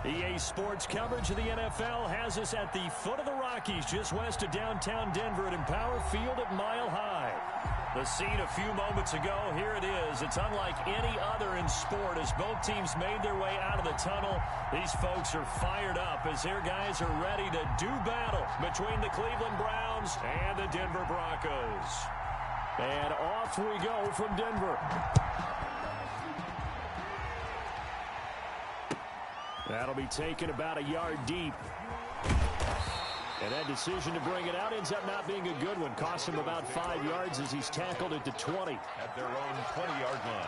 EA Sports coverage of the NFL has us at the foot of the Rockies, just west of downtown Denver at Empower Field at Mile High. The scene a few moments ago, here it is. It's unlike any other in sport as both teams made their way out of the tunnel. These folks are fired up as their guys are ready to do battle between the Cleveland Browns and the Denver Broncos. And off we go from Denver. That'll be taken about a yard deep. And that decision to bring it out ends up not being a good one. Cost him about 5 yards as he's tackled at the 20. At their own 20-yard line.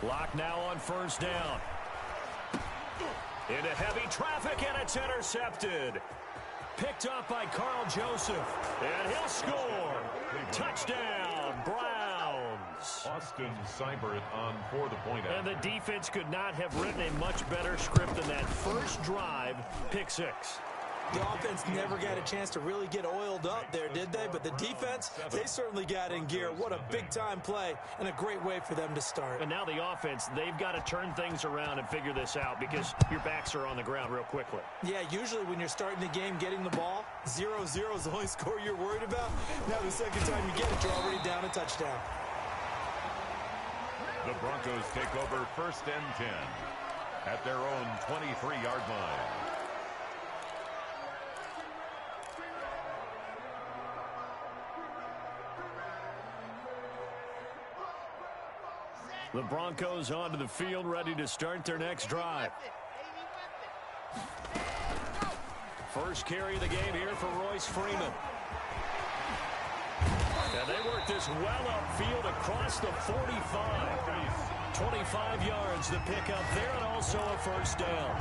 Lock now on first down. Into heavy traffic, and it's intercepted. Picked up by Carl Joseph. And he'll score. Touchdown, Browns. Austin Seibert on for the point out. And the defense could not have written a much better script than that first drive, pick six. The offense never got a chance to really get oiled up there, did they? But the defense, they certainly got in gear. What a big-time play and a great way for them to start. And now the offense, they've got to turn things around and figure this out because your backs are on the ground real quickly. Yeah, usually when you're starting the game getting the ball, 0-0 is the only score you're worried about. Now the second time you get it, you're already down a touchdown. The Broncos take over first and 10 at their own 23-yard line. The Broncos onto the field, ready to start their next drive. First carry of the game here for Royce Freeman. And they work this well upfield across the 45. 25 yards the pickup there, and also a first down.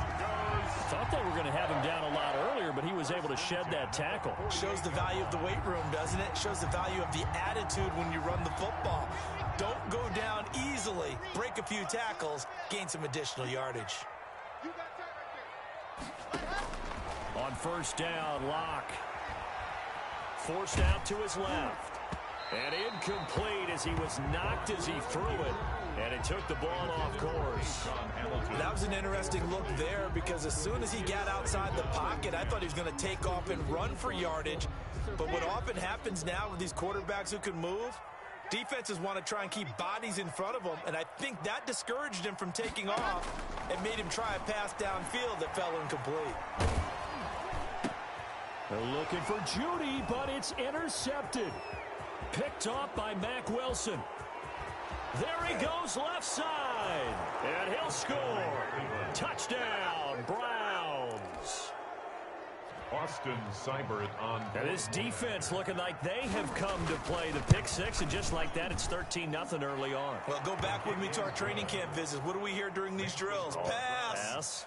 Thought they were going to have him down a lot earlier, but he was able to shed that tackle. Shows the value of the weight room, doesn't it? Shows the value of the attitude when you run the football. Don't go down easily. Break a few tackles. Gain some additional yardage. On first down, Locke. Forced out to his left. And incomplete as he was knocked as he threw it. And it took the ball off course. That was an interesting look there because as soon as he got outside the pocket, I thought he was going to take off and run for yardage. But what often happens now with these quarterbacks who can move, defenses want to try and keep bodies in front of them, and I think that discouraged him from taking off and made him try a pass downfield that fell incomplete. They're looking for Judy, but it's intercepted. Picked off by Mack Wilson. There he goes left side, and he'll score. Touchdown, Browns. Austin Seibert on. And this defense looking like they have come to play the pick six, and just like that, it's 13-0 early on. Well, go back with me to our training camp visits. What do we hear during these drills? Pass.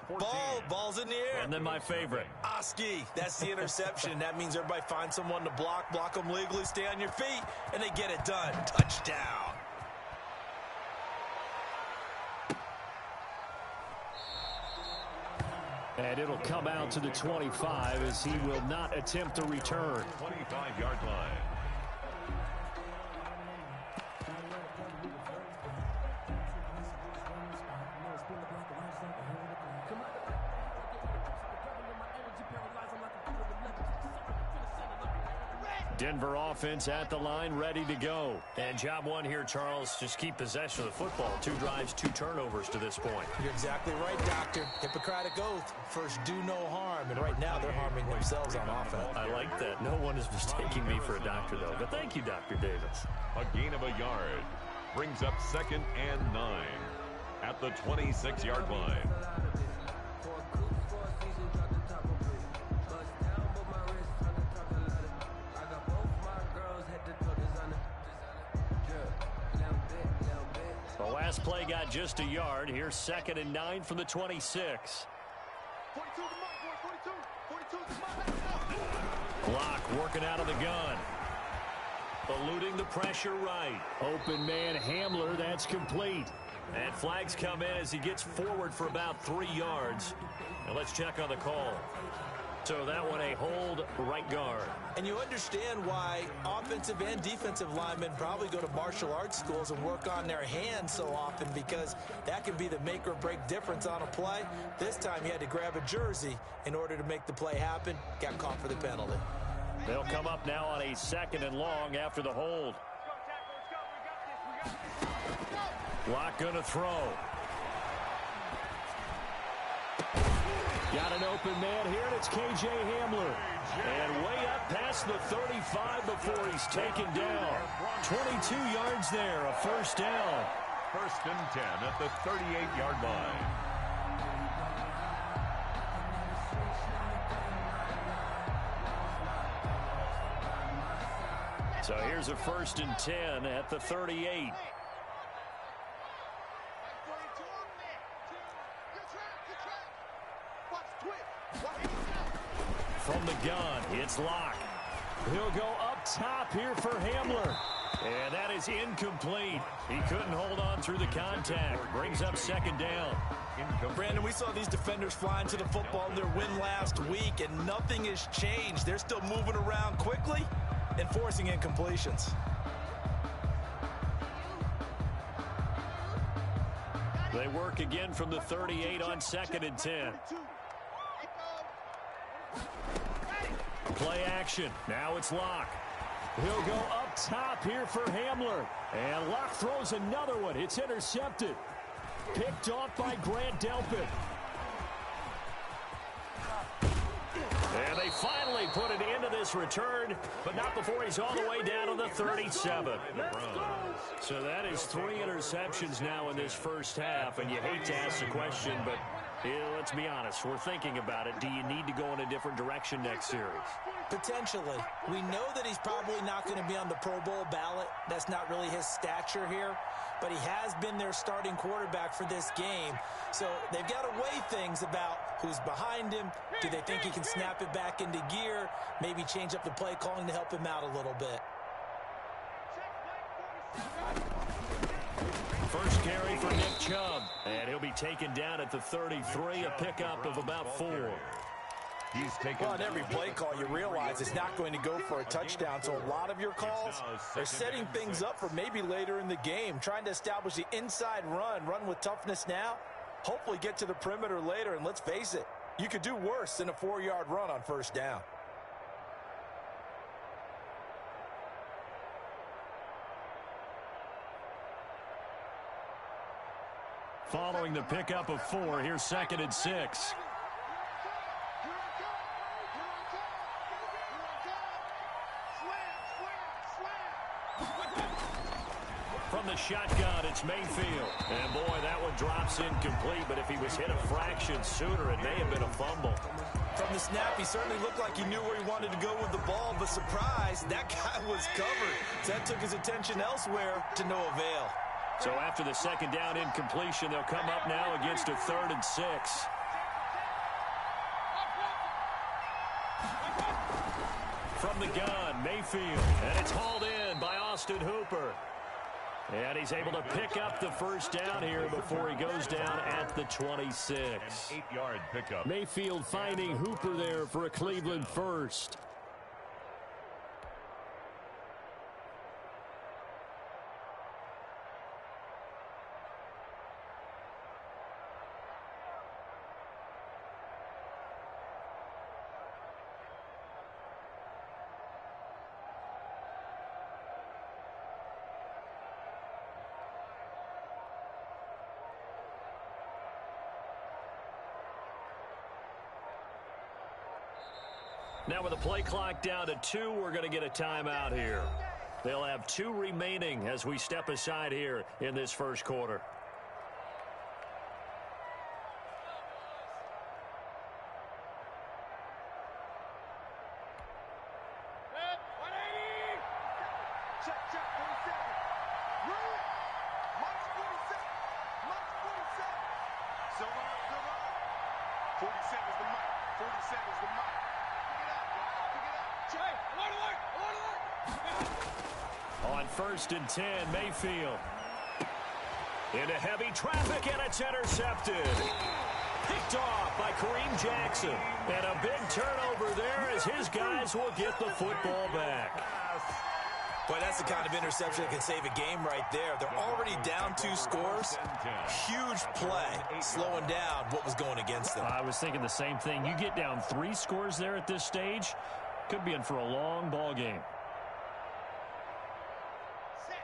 Ball's in the air. And then my favorite. Oski. That's the interception. That means everybody finds someone to block them legally, stay on your feet, and they get it done. Touchdown. And it'll come out to the 25 as he will not attempt a return. 25-yard line. Denver offense at the line, ready to go. And job one here, Charles, just keep possession of the football. 2 drives, 2 turnovers to this point. You're exactly right, Doctor. Hippocratic oath. First, do no harm. And right now, they're harming themselves on offense. I like that. No one is mistaking me for a doctor, though. But thank you, Dr. Davis. A gain of a yard. Brings up 2nd and 9 at the 26-yard line. The last play got just a yard. Here's 2nd and 9 from the 26. Block working out of the gun. Eluding the pressure right. Open man Hamler, that's complete. And flags come in as he gets forward for about 3 yards. And let's check on the call. So that one a hold right guard. And you understand why offensive and defensive linemen probably go to martial arts schools and work on their hands so often, because that can be the make or break difference on a play. This time he had to grab a jersey in order to make the play happen. Got caught for the penalty. They'll come up now on a 2nd and long after the hold. Block going to throw. Got an open man here, and it's K.J. Hamler. And way up past the 35 before he's taken down. 22 yards there, a first down. 1st and 10 at the 38-yard line. So here's a 1st and 10 at the 38. From the gun, it's Locke. He'll go up top here for Hamler. And that is incomplete. He couldn't hold on through the contact. Brings up 2nd down. Brandon, we saw these defenders flying to the football in their win last week, and nothing has changed. They're still moving around quickly and forcing incompletions. They work again from the 38 on 2nd and 10. Play action. Now it's Locke. He'll go up top here for Hamler. And Locke throws another one. It's intercepted. Picked off by Grant Delpit. And they finally put it into this return, but not before he's all the way down to the 37. So that is 3 interceptions now in this first half, and you hate to ask the question, but let's be honest, we're thinking about it. Do you need to go in a different direction next series? Potentially. We know that he's probably not going to be on the Pro Bowl ballot. That's not really his stature here. But he has been their starting quarterback for this game. So they've got to weigh things about who's behind him. Do they think he can snap it back into gear? Maybe change up the play calling to help him out a little bit. First carry for Nick Chubb. And he'll be taken down at the 33, a pickup of about 4. He's taken. Well, on every play call, you realize it's not going to go for a touchdown. So a lot of your calls are setting things up for maybe later in the game, trying to establish the inside run with toughness now, hopefully get to the perimeter later. And let's face it, you could do worse than a 4-yard run on first down. Following the pickup of 4, here's 2nd and 6. From the shotgun, it's Mayfield. And boy, that one drops incomplete, but if he was hit a fraction sooner, it may have been a fumble. From the snap, he certainly looked like he knew where he wanted to go with the ball, but surprise, that guy was covered. So that took his attention elsewhere to no avail. So after the 2nd down incompletion, they'll come up now against a 3rd and 6. From the gun, Mayfield. And it's hauled in by Austin Hooper. And he's able to pick up the first down here before he goes down at the 26. An 8-yard pickup. Mayfield finding Hooper there for a Cleveland first. Now with the play clock down to 2, we're going to get a timeout here. They'll have 2 remaining as we step aside here in this first quarter. 40 seconds to Mike. 40 seconds to Mike. Pick it up. On 1st and 10, Mayfield. Into heavy traffic, and it's intercepted. Picked off by Kareem Jackson. And a big turnover there as his guys will get the football back. Boy, that's the kind of interception that can save a game right there. They're already down 2 scores. Huge play, slowing down what was going against them. I was thinking the same thing. You get down 3 scores there at this stage, could be in for a long ball game.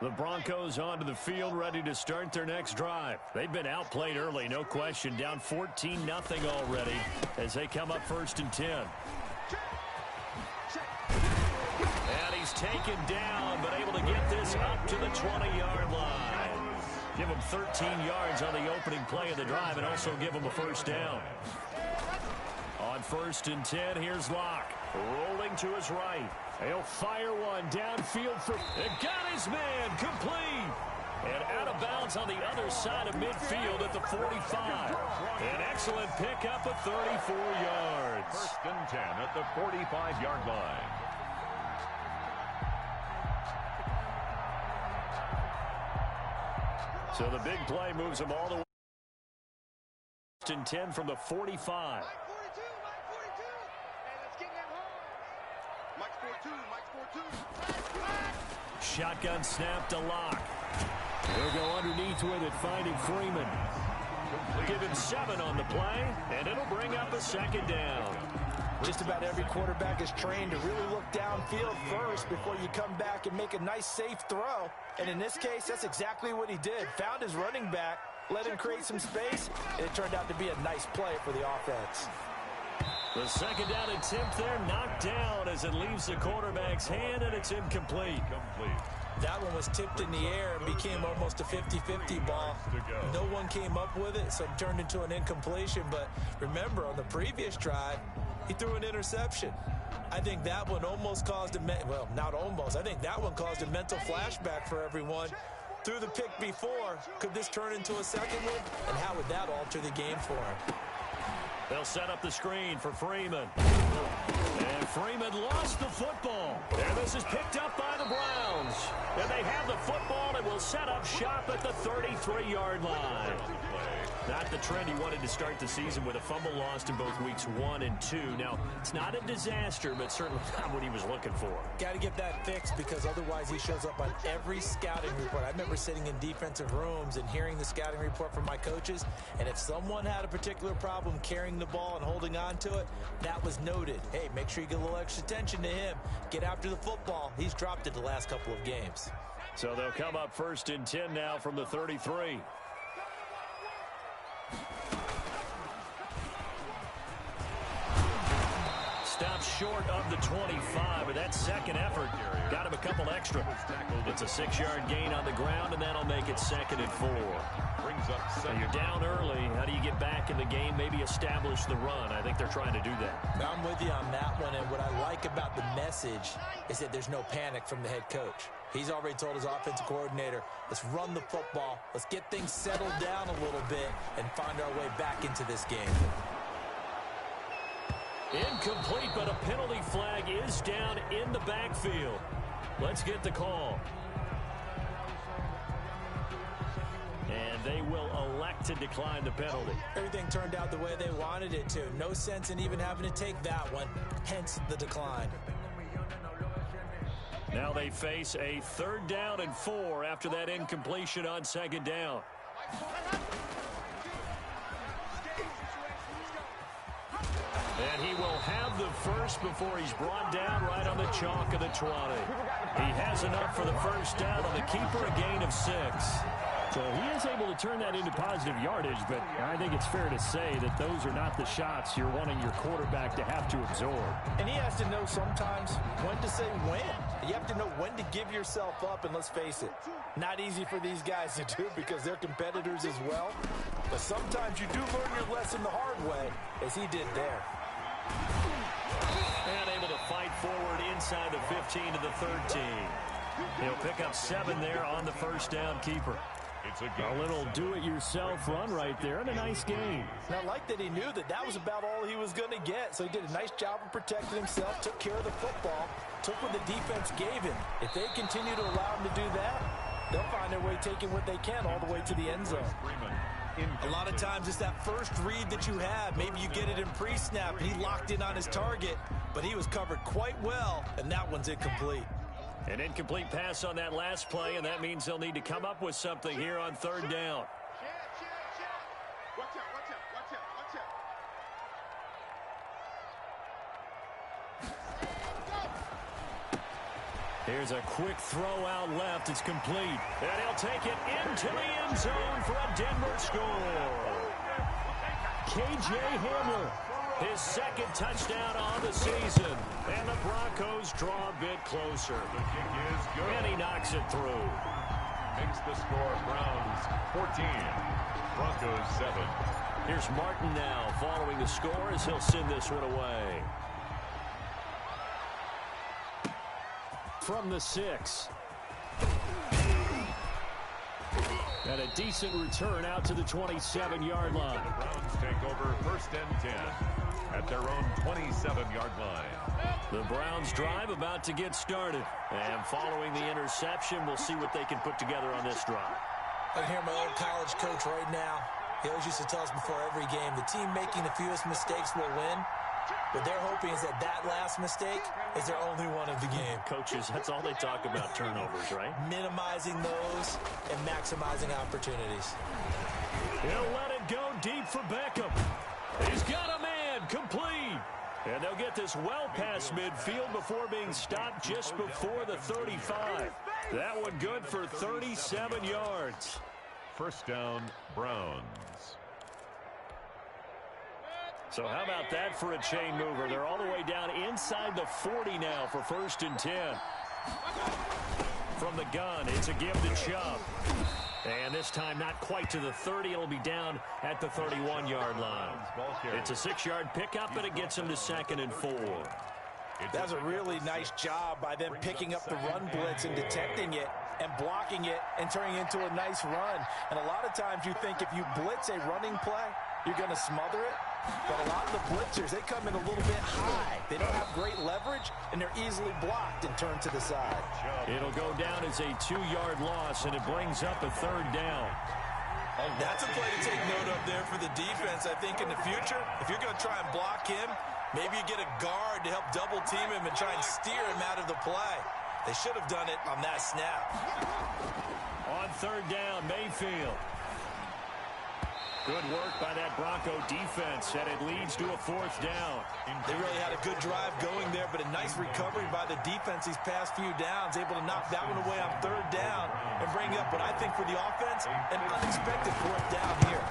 The Broncos onto the field, ready to start their next drive. They've been outplayed early, no question. Down 14-0 already as they come up 1st and 10. And he's taken down, but able to get this up to the 20-yard line. Give him 13 yards on the opening play of the drive and also give him a first down. On 1st and 10, here's Locke. Rolling to his right. He'll fire one downfield for... It got his man complete. And out of bounds on the other side of midfield at the 45. An excellent pickup of 34 yards. 1st and 10 at the 45-yard line. So the big play moves him all the way. 1st and 10 from the 45. Shotgun snap to Locke. He'll go underneath with it, finding Freeman. Give him 7 on the play, and it'll bring up a 2nd down. Just about every quarterback is trained to really look downfield first before you come back and make a nice, safe throw. And in this case, that's exactly what he did. Found his running back, let him create some space, and it turned out to be a nice play for the offense. The 2nd down attempt there knocked down as it leaves the quarterback's hand, and it's incomplete. That one was tipped in the air and became almost a 50-50 ball. No one came up with it, so it turned into an incompletion. But remember, on the previous drive, he threw an interception. I think that one almost caused well, not almost. I think that one caused a mental flashback for everyone. Threw the pick before. Could this turn into a second one? And how would that alter the game for him? They'll set up the screen for Freeman. And Freeman lost the football. And this is picked up by the Browns. And they have the football and will set up shop at the 33-yard line. Not the trend he wanted to start the season with a fumble lost in both weeks 1 and 2. Now, it's not a disaster, but certainly not what he was looking for. Got to get that fixed because otherwise he shows up on every scouting report. I remember sitting in defensive rooms and hearing the scouting report from my coaches, and if someone had a particular problem carrying the ball and holding on to it, that was noted. Hey, make sure you get a little extra attention to him. Get after the football. He's dropped it the last couple of games. So they'll come up 1st and 10 now from the 33. Stops short of the 25, but that second effort got him a couple extra. It's a 6-yard gain on the ground, and that'll make it 2nd and 4. So you're down early. How do you get back in the game, maybe establish the run? I think they're trying to do that. I'm with you on that one, and what I like about the message is that there's no panic from the head coach. He's already told his offensive coordinator, let's run the football, let's get things settled down a little bit, and find our way back into this game. Incomplete, but a penalty flag is down in the backfield. Let's get the call. And they will elect to decline the penalty. Everything turned out the way they wanted it to. No sense in even having to take that one, hence the decline. Now they face a 3rd down and 4 after that incompletion on 2nd down. And he will have the first before he's brought down right on the chalk of the 20. He has enough for the first down on the keeper, a gain of 6. So he is able to turn that into positive yardage, but I think it's fair to say that those are not the shots you're wanting your quarterback to have to absorb. And he has to know sometimes when to say when. You have to know when to give yourself up, and let's face it, not easy for these guys to do because they're competitors as well. But sometimes you do learn your lesson the hard way, as he did there. And able to fight forward inside the 15 to the 13. He'll pick up 7 there on the first down keeper. A little do-it-yourself run right there, and a nice game. And I like that he knew that that was about all he was going to get. So he did a nice job of protecting himself, took care of the football, took what the defense gave him. If they continue to allow him to do that, they'll find their way taking what they can all the way to the end zone. A lot of times it's that first read that you have. Maybe you get it in pre-snap, and he locked in on his target, but he was covered quite well, and that one's incomplete. An incomplete pass on that last play, and that means they'll need to come up with something here on third down. Watch out. Here's a quick throw out left. It's complete. And he'll take it into the end zone for a Denver score. K.J. Hamler, his second touchdown on the season. And the Broncos draw a bit closer. The kick is good. And he knocks it through. Makes the score Browns 14, Broncos 7. Here's Martin now following the score as he'll send this one away. From the 6. And a decent return out to the 27-yard line. The Browns take over first and 10 at their own 27-yard line. The Browns drive about to get started. And following the interception, we'll see what they can put together on this drive. I can hear my old college coach right now. He always used to tell us before every game, the team making the fewest mistakes will win. What they're hoping is that that last mistake is their only one of the game. Coaches, that's all they talk about, turnovers, right? Minimizing those and maximizing opportunities. He'll let it go deep for Beckham. He's got a man, complete. And they'll get this well past midfield before being stopped just before the 35. That one good for 37 yards. First down, Browns. So how about that for a chain mover? They're all the way down inside the 40 now for first and 10. From the gun, it's a give to Chubb. And this time not quite to the 30. It'll be down at the 31-yard line. It's a 6-yard pickup, and it gets him to 2nd and 4. That's a really nice job by them picking up the run blitz and detecting it and blocking it and turning it into a nice run. And a lot of times you think if you blitz a running play, you're going to smother it. But a lot of the blitzers, they come in a little bit high. They don't have great leverage, and they're easily blocked and turned to the side. It'll go down as a 2-yard loss, and it brings up a 3rd down. That's a play to take note of there for the defense. I think in the future, if you're going to try and block him, maybe you get a guard to help double team him and try and steer him out of the play. They should have done it on that snap. On 3rd down, Mayfield. Good work by that Bronco defense, and it leads to a 4th down. They really had a good drive going there, but a nice recovery by the defense these past few downs, able to knock that one away on 3rd down and bring up what I think for the offense, an unexpected 4th down here.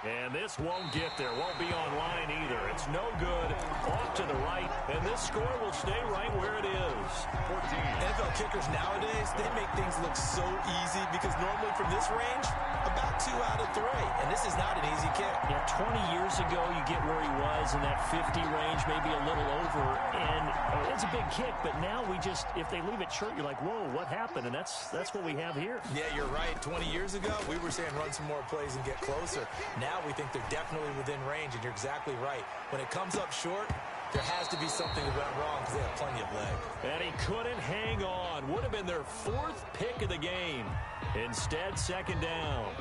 And this won't get there, won't be online either. It's no good, off to the right, and this score will stay right where it is. 14. NFL kickers nowadays, they make things look so easy because normally from this range, about 2 out of 3. And this is not an easy kick. Yeah, 20 years ago, you get where he was in that 50 range, maybe a little over, and it's a big kick. But now we just, if they leave it short, you're like, whoa, what happened? And that's what we have here. Yeah, you're right. 20 years ago, we were saying run some more plays and get closer. Now we think they're definitely within range, and you're exactly right. When it comes up short, there has to be something that went wrong because they have plenty of leg. And he couldn't hang on. Would have been their 4th pick of the game. Instead, 2nd down.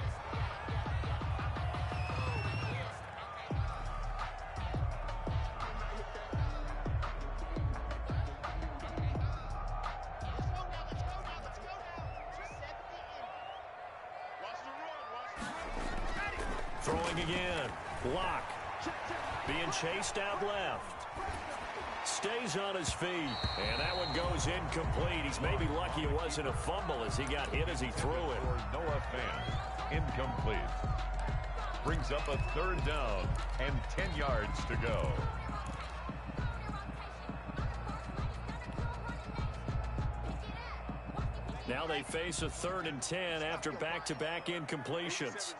Throwing again. Block. Being chased out left. Stays on his feet. And that one goes incomplete. He's maybe lucky it wasn't a fumble as he got hit as he threw it. For Noah Fant, incomplete. Brings up a 3rd down and 10 yards to go. Now they face a 3rd and 10 after back-to-back incompletions.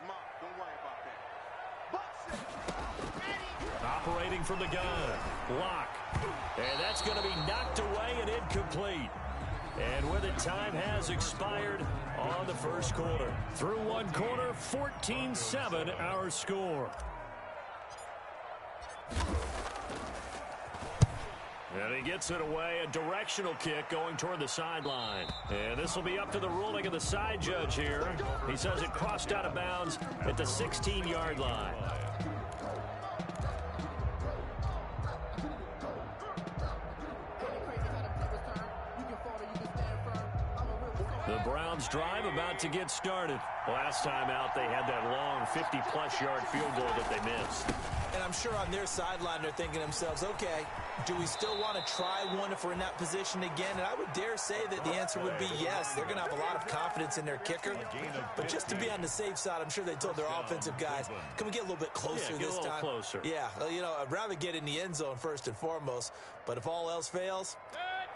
Operating from the gun. Block. And that's going to be knocked away and incomplete. And with it, time has expired on the first quarter. Through one quarter, 14-7 our score. And he gets it away, a directional kick going toward the sideline. And this will be up to the ruling of the side judge here. He says it crossed out of bounds at the 16-yard line. The Browns drive about to get started. Last time out, they had that long 50-plus yard field goal that they missed. And I'm sure on their sideline they're thinking to themselves, okay, do we still want to try one if we're in that position again? And I would dare say that the answer would be yes. They're going to have a lot of confidence in their kicker. But just to be on the safe side, I'm sure they told their offensive guys, can we get a little bit closer this time? Get a little closer. Yeah, you know, I'd rather get in the end zone first and foremost. But if all else fails,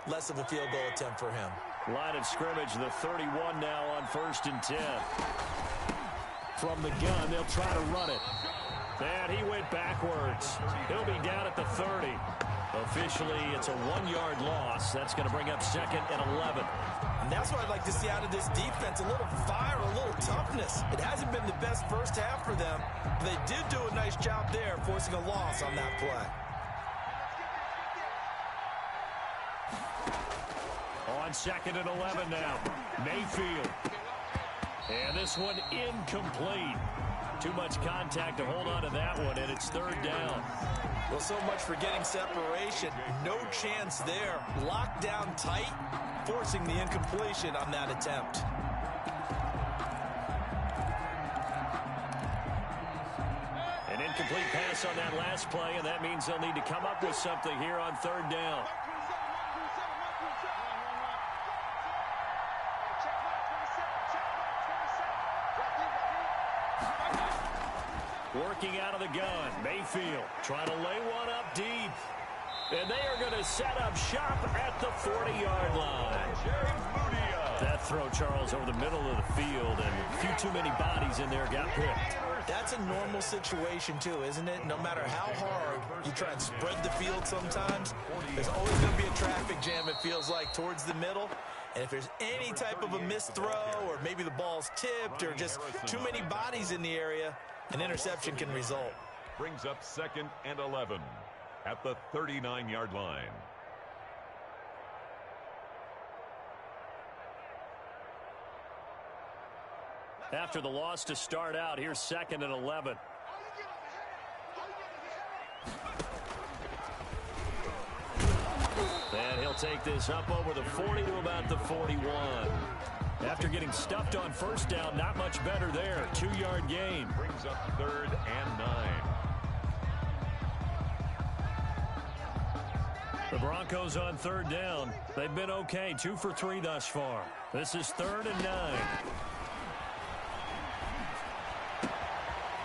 less of a field goal attempt for him. Line of scrimmage, the 31 now on 1st and 10. From the gun, they'll try to run it. And he went backwards. He'll be down at the 30. Officially, it's a 1-yard loss. That's going to bring up 2nd and 11. And that's what I'd like to see out of this defense, a little fire, a little toughness. It hasn't been the best first half for them, but they did do a nice job there, forcing a loss on that play. On 2nd and 11 now. Mayfield. And this one incomplete. Too much contact to hold on to that one, and it's 3rd down. Well, so much for getting separation. No chance there. Locked down tight, forcing the incompletion on that attempt. An incomplete pass on that last play, and that means they'll need to come up with something here on 3rd down. Working out of the gun, Mayfield trying to lay one up deep. And they are going to set up shop at the 40-yard line. That throw, Charles, over the middle of the field, and a few too many bodies in there got picked. That's a normal situation, too, isn't it? No matter how hard you try and spread the field sometimes, there's always going to be a traffic jam, it feels like, towards the middle. And if there's any type of a missed throw, or maybe the ball's tipped, or just too many bodies in the area, an interception can result. Brings up 2nd and 11 at the 39-yard line. After the loss to start out, here's 2nd and 11. And he'll take this up over the 40 to about the 41. After getting stuffed on 1st down, not much better there. 2-yard gain. Brings up 3rd and 9. The Broncos on 3rd down. They've been okay, 2 for 3 thus far. This is 3rd and 9.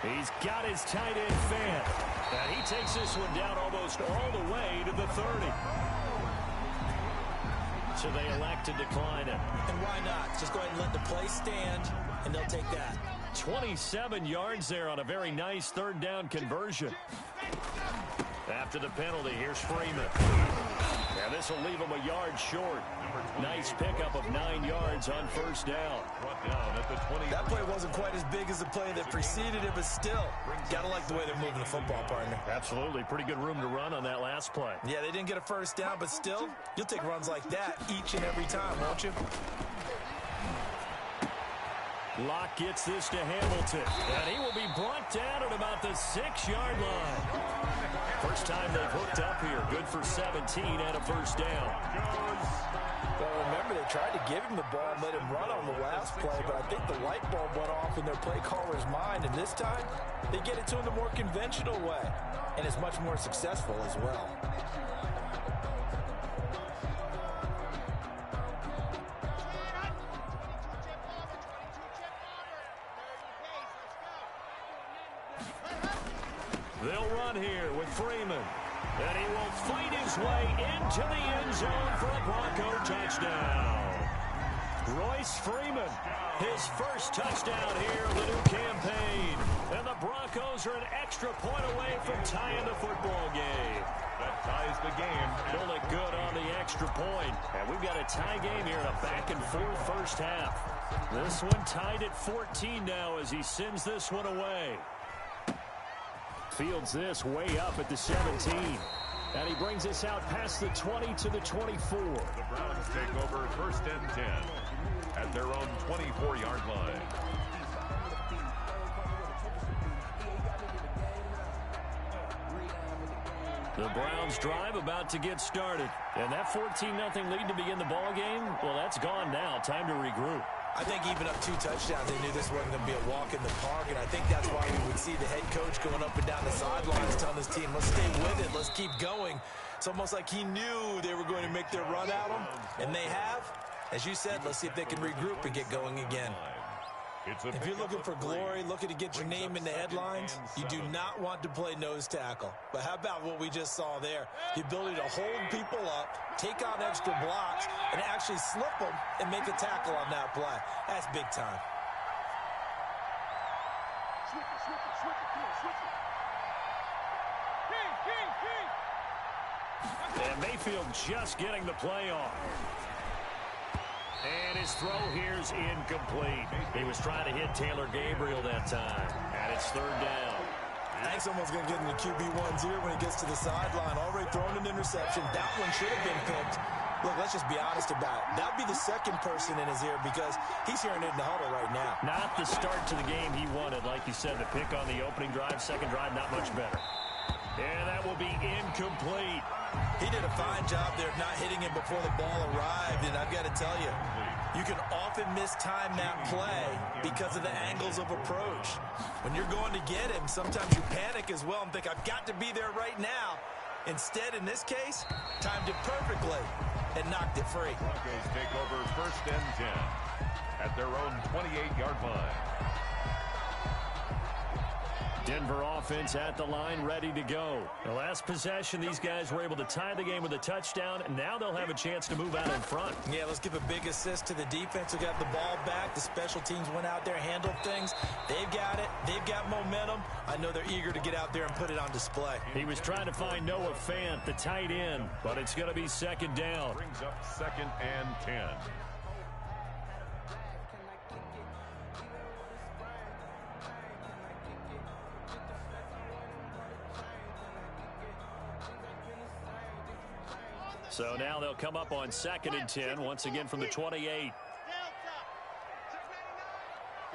He's got his tight end fan. And he takes this one down almost all the way to the 30. So they elect to decline it. And why not? Just go ahead and let the play stand, and they'll take that. 27 yards there on a very nice 3rd down conversion. After the penalty, here's Freeman. And this will leave him a yard short. Nice pickup of 9 yards on 1st down. That play wasn't quite as big as the play that preceded it, but still, got to like the way they're moving the football, partner. Absolutely. Pretty good room to run on that last play. Yeah, they didn't get a 1st down, but still, you'll take runs like that each and every time, won't you? Locke gets this to Hamilton, and he will be brought down at about the 6-yard line. First time they've hooked up here. Good for 17 and a 1st down. Well, remember, they tried to give him the ball and let him run on the last play, but I think the light bulb went off in their play caller's mind, and this time, they get it to him the more conventional way, and it's much more successful as well. They'll run here with Freeman. And he will fight his way into the end zone for a Bronco touchdown. Royce Freeman, his first touchdown here of the new campaign. And the Broncos are an extra point away from tying the football game. That ties the game. Pulled it good on the extra point. And we've got a tie game here in a back-and-forth first half. This one tied at 14 now as he sends this one away. Fields this way up at the 17. And he brings us out past the 20 to the 24. The Browns take over first and 10 at their own 24-yard line. The Browns drive about to get started. And that 14-0 lead to begin the ball game, well, that's gone now. Time to regroup. I think even up 2 touchdowns, they knew this wasn't going to be a walk in the park, and I think that's why we would see the head coach going up and down the sidelines telling his team, let's stay with it, let's keep going. It's almost like he knew they were going to make their run at him, and they have. As you said, let's see if they can regroup and get going again. If you're looking for glory, looking to get your name in the headlines, you do not want to play nose tackle. But how about what we just saw there? The ability to hold people up, take on extra blocks, and actually slip them and make a tackle on that play. That's big time. And Mayfield just getting the play off. And his throw here's incomplete. He was trying to hit Taylor Gabriel that time. And it's third down. I think someone's going to get in the QB1's ear when he gets to the sideline. Already thrown an interception. That one should have been picked. Look, let's just be honest about it. That would be the second person in his ear because he's hearing it in the huddle right now. Not the start to the game he wanted. Like you said, the pick on the opening drive, second drive, not much better. And that will be incomplete. He did a fine job there of not hitting him before the ball arrived, and I've got to tell you, you can often mistime that play because of the angles of approach. When you're going to get him, sometimes you panic as well and think, I've got to be there right now. Instead, in this case, timed it perfectly and knocked it free. Broncos take over first and 10 at their own 28-yard line. Denver offense at the line, ready to go. The last possession, these guys were able to tie the game with a touchdown, and now they'll have a chance to move out in front. Yeah, let's give a big assist to the defense who got the ball back. The special teams went out there, handled things. They've got it. They've got momentum. I know they're eager to get out there and put it on display. He was trying to find Noah Fant, the tight end, but it's going to be second down. Brings up second and 10. So now they'll come up on second and 10, once again from the 28. He's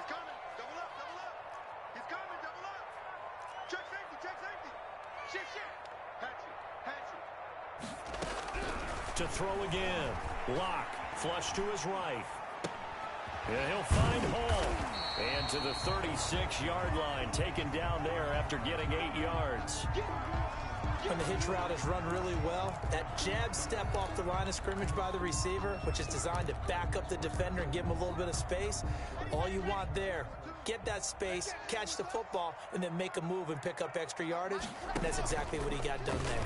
coming. Double up. He's coming. Double up. Check safety. Shift. To throw again. Lock. Flush to his right. And he'll find Hall. And to the 36-yard line, taken down there after getting 8 yards. When the hitch route is run really well, that jab step off the line of scrimmage by the receiver, which is designed to back up the defender and give him a little bit of space, all you want there, get that space, catch the football, and then make a move and pick up extra yardage. And that's exactly what he got done there.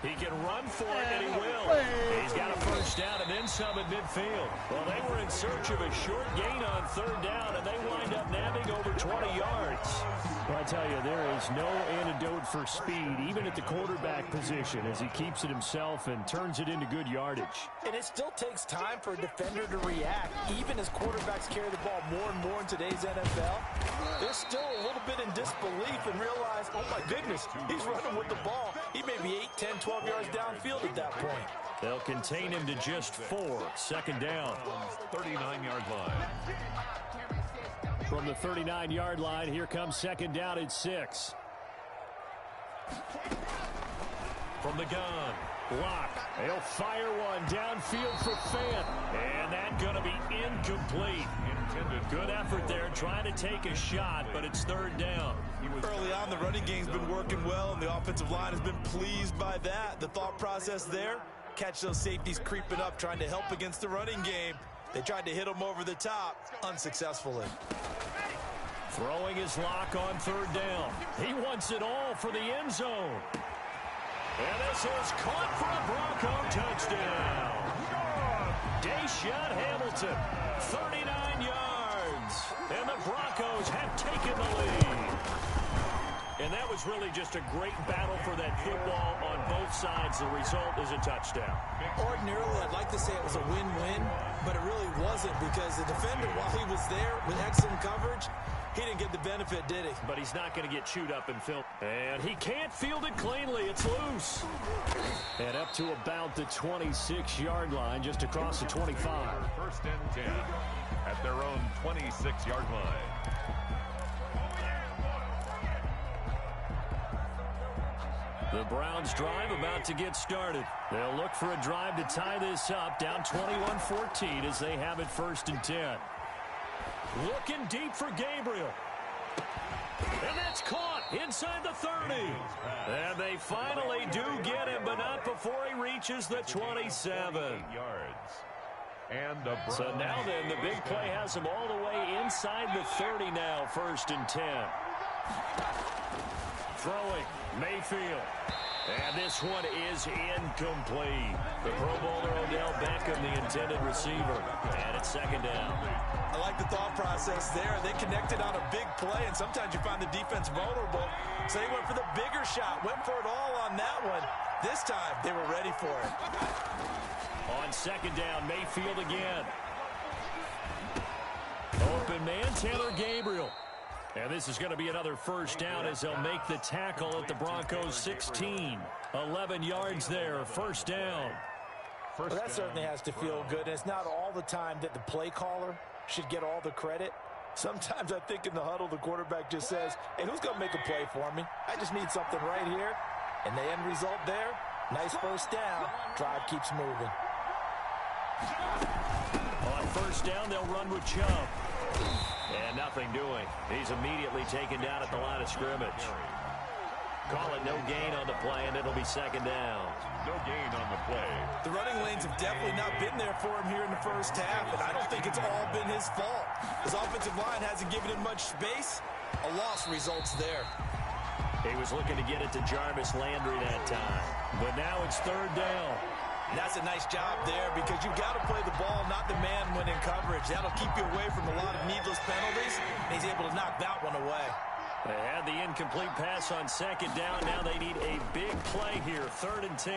He can run for it, and he will. He's got a first down and then some at midfield. Well, they were in search of a short gain on third down, and they wind up nabbing over 20 yards. Well, I tell you, there is no antidote for speed, even at the quarterback position, as he keeps it himself and turns it into good yardage. And it still takes time for a defender to react, even as quarterbacks carry the ball more and more in today's NFL. They're still a little bit in disbelief and realize, oh my goodness, he's running with the ball. He may be 8, 10, 12 yards downfield at that point. They'll contain him to just 4. Second down. 39-yard line. From the 39-yard line, here comes second down at 6. From the gun, Lock. They'll fire one downfield for Fant. And that's going to be incomplete. Intended. Good effort there, trying to take a shot, but it's third down. Early on, the running game's been working well, and the offensive line has been pleased by that. The thought process there, catch those safeties creeping up, trying to help against the running game. They tried to hit him over the top, unsuccessfully. Throwing his Lock on third down. He wants it all for the end zone. And this is caught for a Bronco touchdown. Deshaun Hamilton, 39 yards. And the Broncos have taken the lead. And that was really just a great battle for that football on both sides. The result is a touchdown. Ordinarily, I'd like to say it was a win-win, but it really wasn't because the defender, while he was there with excellent coverage, he didn't get the benefit, did he? But he's not going to get chewed up and filled. And he can't field it cleanly. It's loose. And up to about the 26-yard line, just across the 25. First and 10 at their own 26-yard line. The Browns drive about to get started. They'll look for a drive to tie this up, down 21-14 as they have it first and 10. Looking deep for Gabriel. And that's caught inside the 30. And they finally do get him, but not before he reaches the 27. Yards. And So now then, the big play has him all the way inside the 30 now, first and 10. Throwing, Mayfield. And this one is incomplete. The Pro Bowler Odell Beckham, the intended receiver. And it's second down. I like the thought process there. They connected on a big play, and sometimes you find the defense vulnerable. So they went for the bigger shot, went for it all on that one. This time, they were ready for it. On second down, Mayfield again. Open man, Taylor Gabriel. And this is going to be another first down as they'll make the tackle at the Broncos 16. 11 yards there, first down. Well, that certainly has to feel good. And it's not all the time that the play caller should get all the credit. Sometimes I think in the huddle, the quarterback just says, hey, who's going to make a play for me? I just need something right here. And the end result there, nice first down. Drive keeps moving. On first down, they'll run with Chubb. And nothing doing. He's immediately taken down at the line of scrimmage. Call it no gain on the play, and it'll be second down. No gain on the play. The running lanes have definitely not been there for him here in the first half, and I don't think it's all been his fault. His offensive line hasn't given him much space. A loss results there. He was looking to get it to Jarvis Landry that time. But now it's third down. And that's a nice job there because you've got to play the ball, not the man when in coverage. That'll keep you away from a lot of needless penalties, and he's able to knock that one away. They had the incomplete pass on second down. Now they need a big play here, third and 10.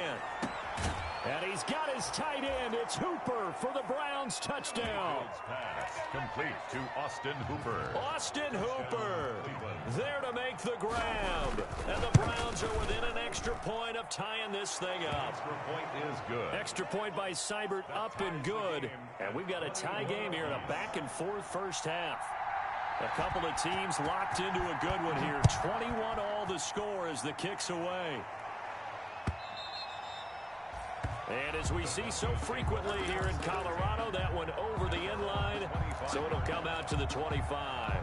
And he's got his tight end. It's Hooper for the Browns touchdown. Pass complete to Austin Hooper. Austin Hooper there to make the grab. And the Browns are within an extra point of tying this thing up. Extra point is good. Extra point by Seibert, up and good. And we've got a tie game here in a back-and-forth first half. A couple of teams locked into a good one here. 21 all the score as the kick's away. And as we see so frequently here in Colorado, that one over the end line, so it'll come out to the 25.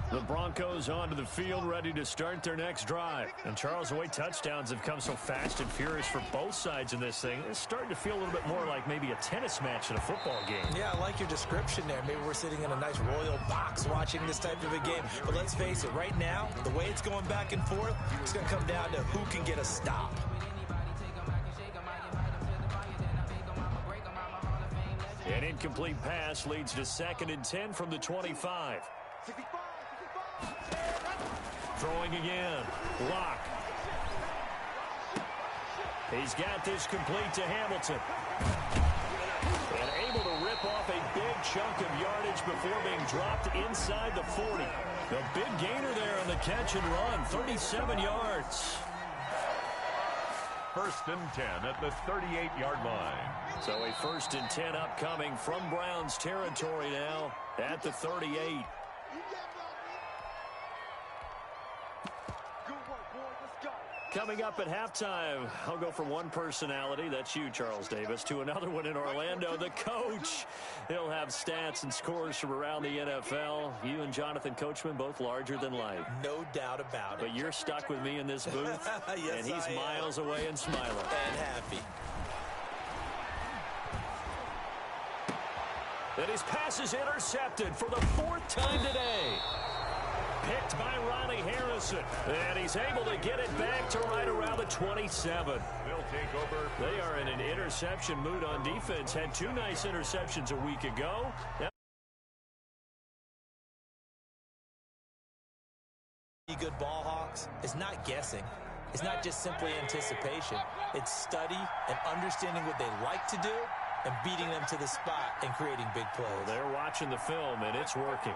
The Broncos onto the field, ready to start their next drive. And Charles, the way touchdowns have come so fast and furious for both sides in this thing, it's starting to feel a little bit more like maybe a tennis match in a football game. Yeah, I like your description there. Maybe we're sitting in a nice royal box watching this type of a game. But let's face it, right now, the way it's going back and forth, it's going to come down to who can get a stop. An incomplete pass leads to second and 10 from the 25. Throwing again. Lock. He's got this complete to Hamilton. And able to rip off a big chunk of yardage before being dropped inside the 40. The big gainer there on the catch and run. 37 yards. First and 10 at the 38-yard line. So a first and 10 upcoming from Browns territory now at the 38. Coming up at halftime, I'll go from one personality, that's you, Charles Davis, to another one in Orlando, the coach. He'll have stats and scores from around the NFL. You and Jonathan Coachman, both larger than life. No doubt about it. But you're stuck with me in this booth, yes, and he's miles away and smiling. And happy. And his pass is intercepted for the fourth time today. picked by Ronnie Harrison. And he's able to get it back to right around the 27. They'll take over. They are in an interception mood on defense. Had 2 nice interceptions a week ago. Good ball hawks is not guessing. It's not just simply anticipation. It's study and understanding what they like to do and beating them to the spot and creating big plays. Well, they're watching the film, and it's working.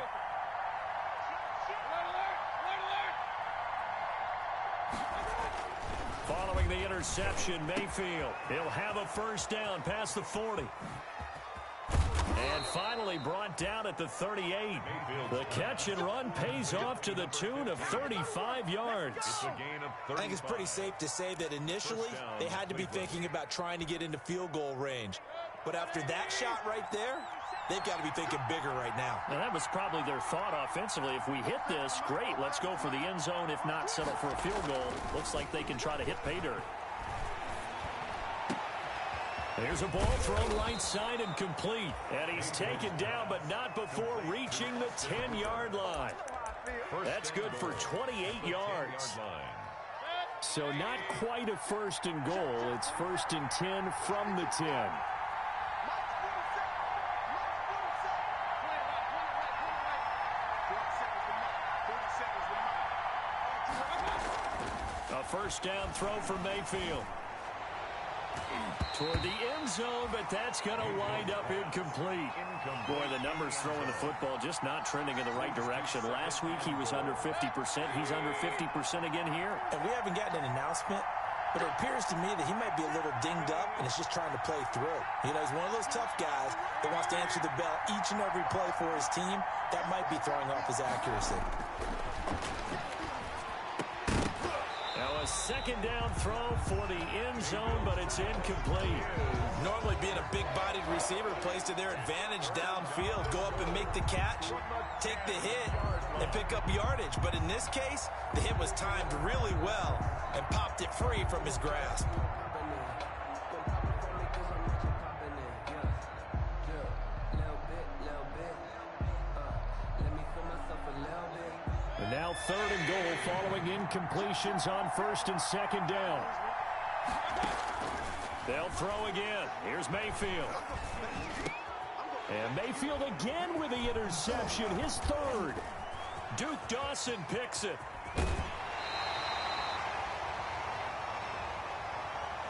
Following the interception, Mayfield. He'll have a first down past the 40. And finally brought down at the 38. The catch and run pays off to the tune of 35 yards. It's a gain of 35. I think it's pretty safe to say that initially they had to be thinking about trying to get into field goal range. But after that shot right there, they've got to be thinking bigger right now. And that was probably their thought offensively. If we hit this, great, let's go for the end zone. If not, settle for a field goal. Looks like they can try to hit pay dirt. There's a ball thrown right side and complete. And he's taken down, but not before reaching the 10-yard line. That's good for 28 yards. So not quite a first and goal. It's first and 10 from the 10. A first down throw for Mayfield. Toward the end zone, but that's going to wind up incomplete. Boy, the numbers throwing the football just not trending in the right direction. Last week he was under 50%. He's under 50% again here. And we haven't gotten an announcement, but it appears to me that he might be a little dinged up and is just trying to play through. You know, he's one of those tough guys that wants to answer the bell each and every play for his team. That might be throwing off his accuracy. Now a second down throw for the end zone, but it's incomplete. Normally being a big-bodied receiver plays to their advantage downfield. Go up and make the catch, take the hit, and pick up yardage. But in this case, the hit was timed really well and popped it free from his grasp. And now third and goal following incompletions on first and second down. They'll throw again. Here's Mayfield. And Mayfield again with the interception, his third. Duke Dawson picks it.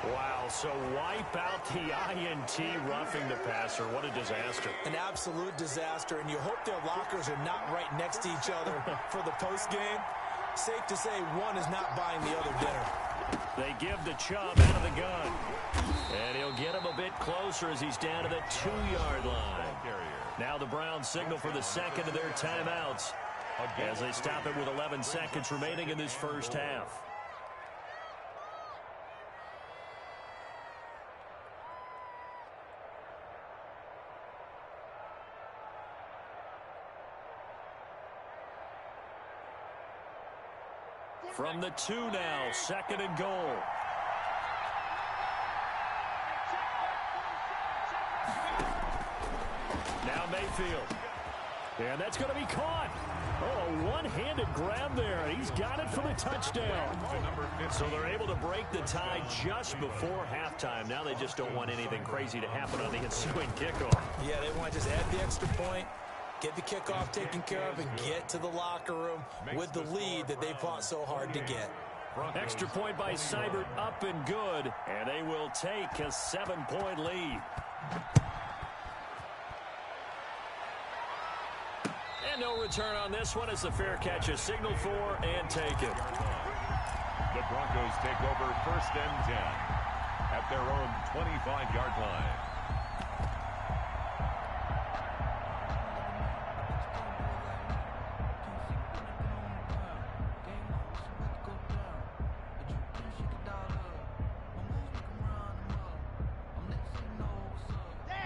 Wow, so wipe out the INT roughing the passer. What a disaster. An absolute disaster, and you hope their lockers are not right next to each other for the postgame. Safe to say one is not buying the other dinner. They give the Chubb out of the gun. And he'll get him a bit closer as he's down to the 2-yard line. Now the Browns signal for the second of their timeouts as they stop it with 11 seconds remaining in this first half. From the 2 now, second and goal. Now Mayfield. And that's going to be caught. Oh, a one-handed grab there. He's got it for the touchdown. So they're able to break the tie just before halftime. Now they just don't want anything crazy to happen on the ensuing kickoff. Yeah, they want to just add the extra point, get the kickoff taken care of, and get to the locker room with the lead that they fought so hard to get. Extra point by Seibert up and good, and they will take a 7-point lead. And no return on this one as the fair catch is signaled for and taken. The Broncos take over first and 10 at their own 25-yard line.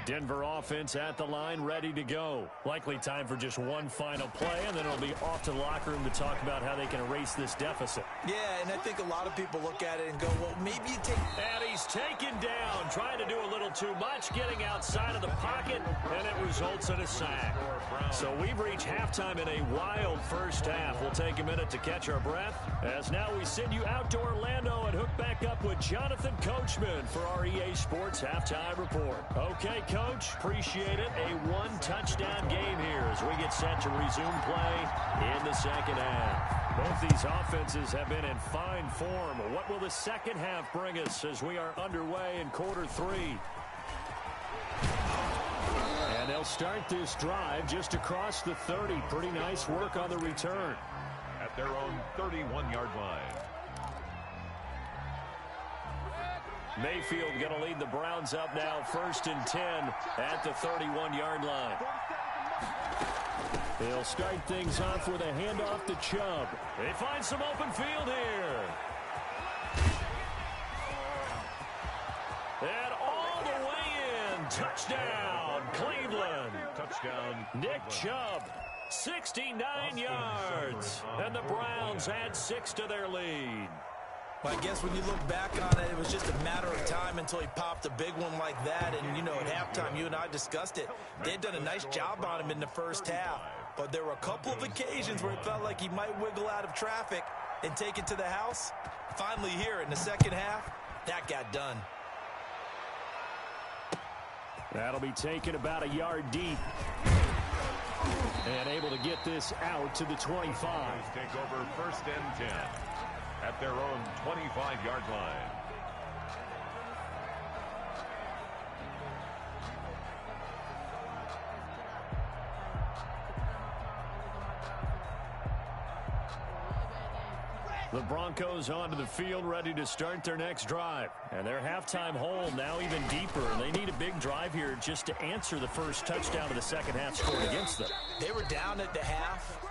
Denver offense at the line, ready to go. Likely time for just one final play, and then it'll be off to the locker room to talk about how they can erase this deficit. Yeah, and I think a lot of people look at it and go, well, maybe you take... And he's taken down, trying to do a little too much, getting outside of the pocket, and it results in a sack. So we've reached halftime in a wild first half. We'll take a minute to catch our breath, as now we send you out to Orlando and hook back up with Jonathan Coachman for our EA Sports Halftime Report. Okay, Coach, appreciate it. A one-touchdown game here as we get set to resume play in the second half. Both these offenses have been in fine form. What will the second half bring us as we are underway in quarter three? And they'll start this drive just across the 30. Pretty nice work on the return. At their own 31-yard line. Mayfield going to lead the Browns up now, 1st and 10 at the 31-yard line. They'll start things off with a handoff to Chubb. They find some open field here. And all the way in. Touchdown, Cleveland. Touchdown, Nick Chubb, 69 yards. And the Browns add 6 to their lead. Well, I guess when you look back on it, it was just a matter of time until he popped a big one like that. And, you know, at halftime, you and I discussed it. They'd done a nice job on him in the first half. But there were a couple of occasions where it felt like he might wiggle out of traffic and take it to the house. Finally here in the second half, that got done. That'll be taken about a yard deep. And able to get this out to the 25. Take over 1st and 10 at their own 25-yard line. The Broncos onto the field, ready to start their next drive. And their halftime hole now even deeper. They need a big drive here just to answer the first touchdown of the second half scored against them. They were down at the half.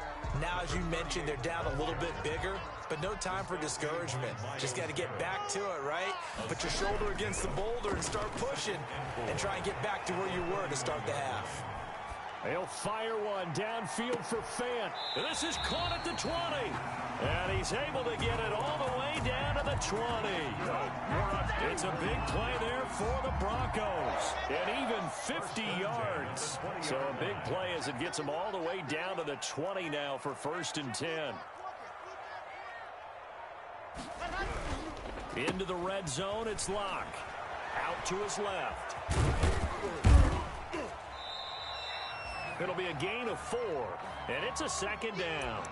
Now, as you mentioned, they're down a little bit bigger, but no time for discouragement. Just got to get back to it, right? Put your shoulder against the boulder and start pushing and try and get back to where you were to start the half. They'll fire one downfield for Fant. This is caught at the 20. And he's able to get it all the way down to the 20. It's a big play there for the Broncos. And even 50 yards. So a big play as it gets them all the way down to the 20 now for 1st and 10. Into the red zone, it's Locke. Out to his left. It'll be a gain of 4, and it's a second down.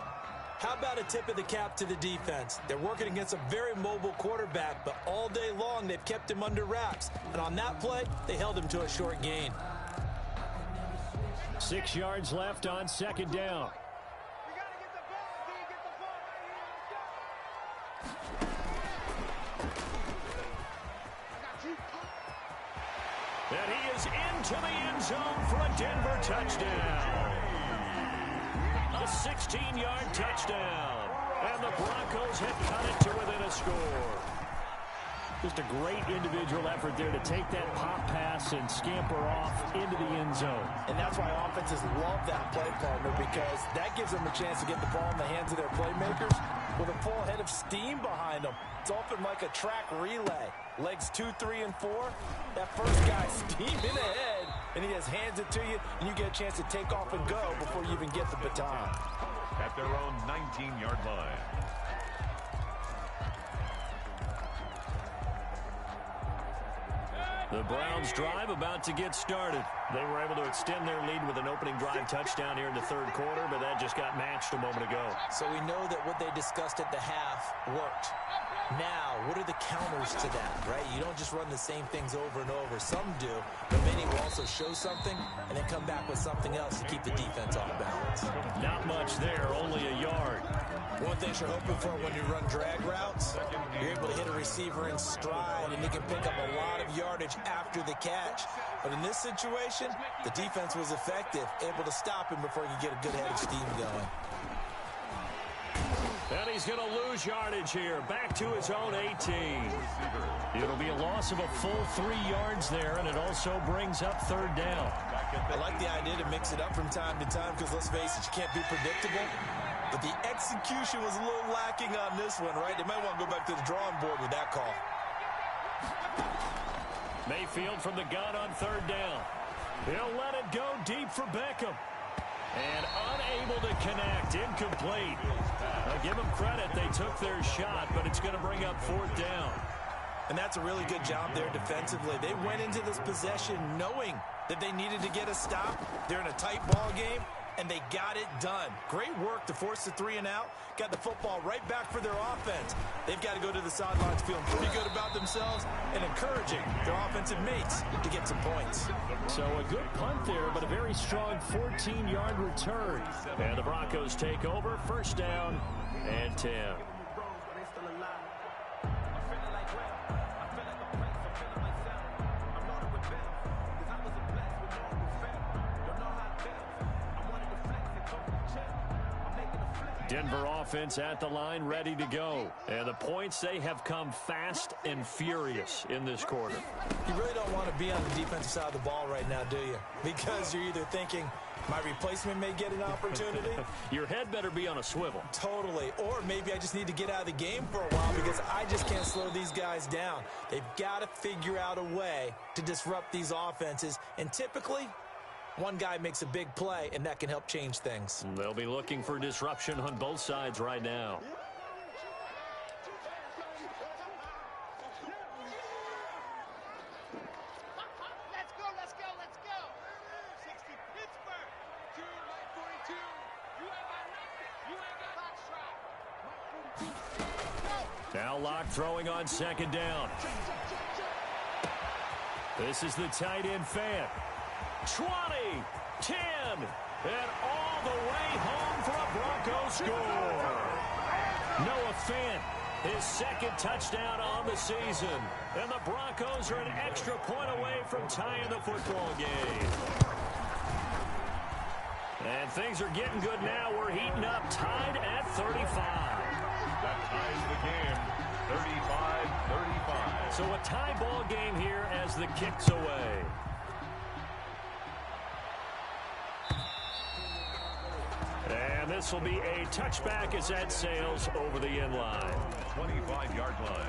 How about a tip of the cap to the defense? They're working against a very mobile quarterback, but all day long they've kept him under wraps. And on that play, they held him to a short gain. 6 yards left on second down. And he is into the end zone for a Denver touchdown. A 16-yard touchdown. And the Broncos have cut it to within a score. Just a great individual effort there to take that pop pass and scamper off into the end zone. And that's why offenses love that play partner, because that gives them a chance to get the ball in the hands of their playmakers with a full head of steam behind them. It's often like a track relay. Legs 2, 3, and 4. That first guy steaming ahead, and he just hands it to you, and you get a chance to take off and go before you even get the baton. At their own 19-yard line. The Browns drive about to get started. They were able to extend their lead with an opening drive touchdown here in the third quarter, but that just got matched a moment ago. So we know that what they discussed at the half worked. Now, what are the counters to that, right? You don't just run the same things over and over. Some do, but many will also show something and then come back with something else to keep the defense off balance. Not much there, only a yard. One thing you're hoping for when you run drag routes, you're able to hit a receiver in stride, and you can pick up a lot of yardage after the catch. But in this situation, the defense was effective, able to stop him before he could get a good head of steam going. And he's going to lose yardage here. Back to his own 18. It'll be a loss of a full 3 yards there, and it also brings up third down. I like the idea to mix it up from time to time because, let's face it, you can't be predictable. But the execution was a little lacking on this one, right? They might want to go back to the drawing board with that call. Mayfield from the gun on third down. He'll let it go deep for Beckham. And unable to connect, incomplete. I'll give them credit, they took their shot, but it's going to bring up fourth down. And that's a really good job there defensively. They went into this possession knowing that they needed to get a stop. They're in a tight ball game, and they got it done. Great work to force the 3 and out. Got the football right back for their offense. They've got to go to the sidelines feeling pretty good about themselves and encouraging their offensive mates to get some points. So a good punt there, but a very strong 14-yard return. And the Broncos take over, first down and 10. Denver offense at the line, ready to go. And the points, they have come fast and furious in this quarter. You really don't want to be on the defensive side of the ball right now, do you? Because you're either thinking, my replacement may get an opportunity. Your head better be on a swivel. Totally. Or maybe I just need to get out of the game for a while because I just can't slow these guys down. They've got to figure out a way to disrupt these offenses. And typically, one guy makes a big play, and that can help change things. They'll be looking for disruption on both sides right now. Let's go. 60 Pittsburgh. 2 Mike 42. You ain't got nothing. You ain't got box Now Locke throwing on second down. This is the tight end fan. 20, 10, and all the way home for a Broncos score. Noah Fant, his second touchdown on the season. And the Broncos are an extra point away from tying the football game. And things are getting good now. We're heating up, tied at 35. That ties the game, 35-35. So a tie ball game here as the kick's away. And this will be a touchback as that sails over the end line. 25-yard line.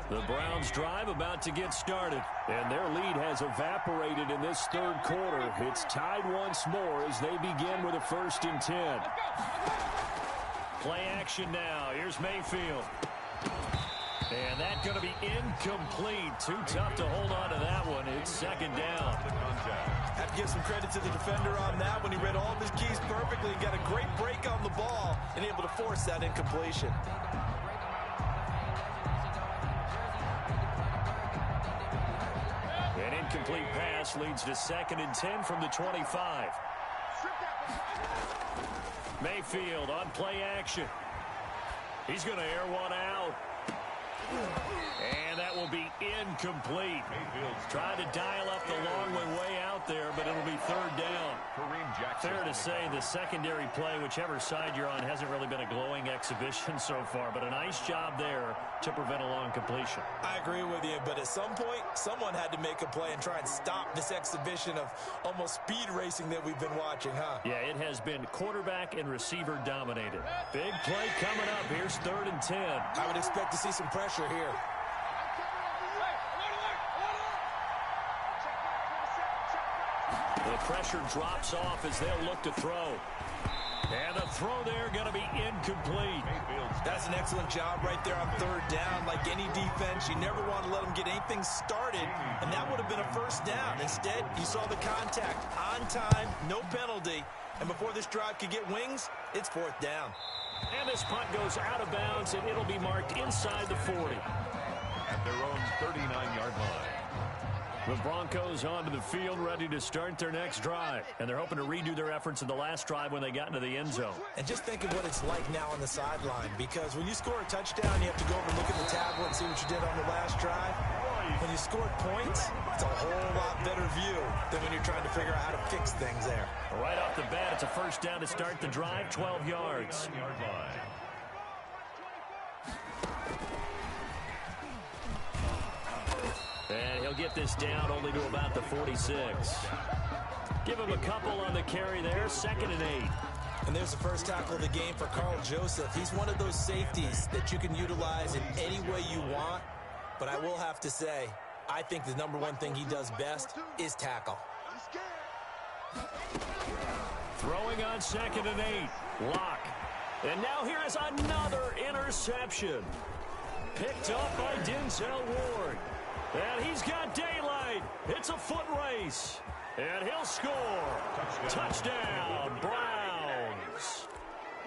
The Browns drive about to get started. And their lead has evaporated in this third quarter. It's tied once more as they begin with a 1st and 10. Play action now. Here's Mayfield. And that's going to be incomplete. Too tough to hold on to that one. It's second down. Have to give some credit to the defender on that when he read all of his keys perfectly and got a great break on the ball and able to force that incompletion. An incomplete pass leads to 2nd and 10 from the 25. Mayfield on play action. He's going to air one out. And that will be incomplete. Trying to dial up the long way out there, but it'll be third down. Fair to say the secondary play, whichever side you're on, hasn't really been a glowing exhibition so far, but a nice job there to prevent a long completion. I agree with you, but at some point, someone had to make a play and try and stop this exhibition of almost speed racing that we've been watching, huh? Yeah, it has been quarterback and receiver dominated. Big play coming up. Here's 3rd and 10. I would expect to see some pressure here. The pressure drops off as they'll look to throw. And the throw there going to be incomplete. That's an excellent job right there on 3rd down. Like any defense, you never want to let them get anything started, and that would have been a 1st down. Instead, you saw the contact on time, no penalty, and before this drive could get wings, it's 4th down. And this punt goes out of bounds, and it'll be marked inside the 40. At their own 39-yard line. The Broncos onto the field, ready to start their next drive. And they're hoping to redo their efforts in the last drive when they got into the end zone. And just think of what it's like now on the sideline, because when you score a touchdown, you have to go over and look at the tablet and see what you did on the last drive. When you scored points, it's a whole lot better view than when you're trying to figure out how to fix things there. Right off the bat, it's a first down to start the drive, 12 yards. And he'll get this down only to about the 46. Give him a couple on the carry there, 2nd and 8. And there's the first tackle of the game for Carl Joseph. He's one of those safeties that you can utilize in any way you want. But I will have to say, I think the number one thing he does best is tackle. Throwing on 2nd and 8. Lock. And now here is another interception. Picked up by Denzel Ward. And he's got daylight. It's a foot race. And he'll score. Touchdown, Browns.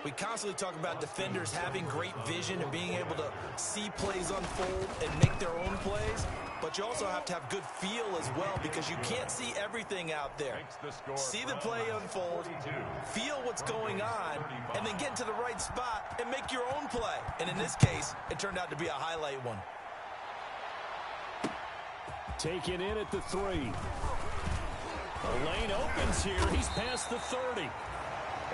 We constantly talk about defenders having great vision and being able to see plays unfold and make their own plays. But you also have to have good feel as well, because you can't see everything out there. See the play unfold, feel what's going on, and then get to the right spot and make your own play. And in this case, it turned out to be a highlight one. Taken in at the 3. The lane opens here. He's past the 30.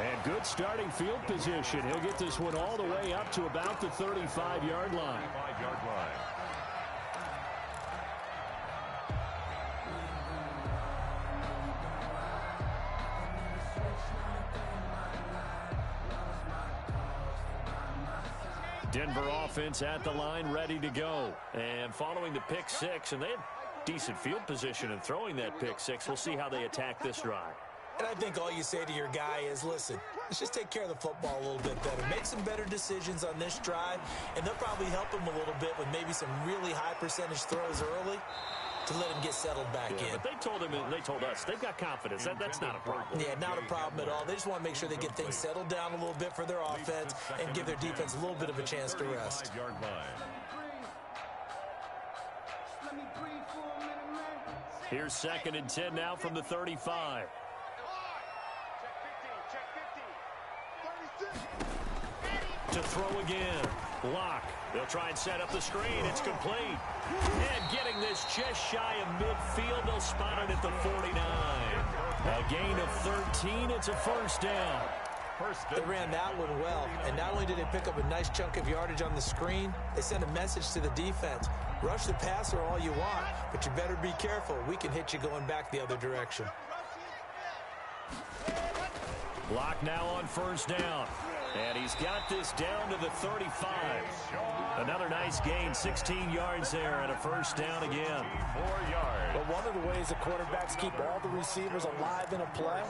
And good starting field position. He'll get this one all the way up to about the 35-yard line. Denver offense at the line, ready to go. And following the pick 6, and they had decent field position in throwing that pick 6. We'll see how they attack this drive. And I think all you say to your guy is, listen, let's just take care of the football a little bit better. Make some better decisions on this drive, and they'll probably help him a little bit with maybe some really high percentage throws early to let him get settled back in. But they told him, and they told us, they've got confidence. That's not a problem. Yeah, not a problem at all. They just want to make sure they get things settled down a little bit for their offense and give their defense a little bit of a chance to rest. Here's 2nd and 10 now from the 35. To throw again. Lock. They'll try and set up the screen. It's complete. And getting this just shy of midfield. They'll spot it at the 49. A gain of 13. It's a first down. They ran that one well. And not only did they pick up a nice chunk of yardage on the screen, they sent a message to the defense. Rush the passer all you want, but you better be careful. We can hit you going back the other direction. Lock now on first down. And he's got this down to the 35. Another nice gain, 16 yards there, and a first down again. 4 yards. But one of the ways the quarterbacks keep all the receivers alive in a play,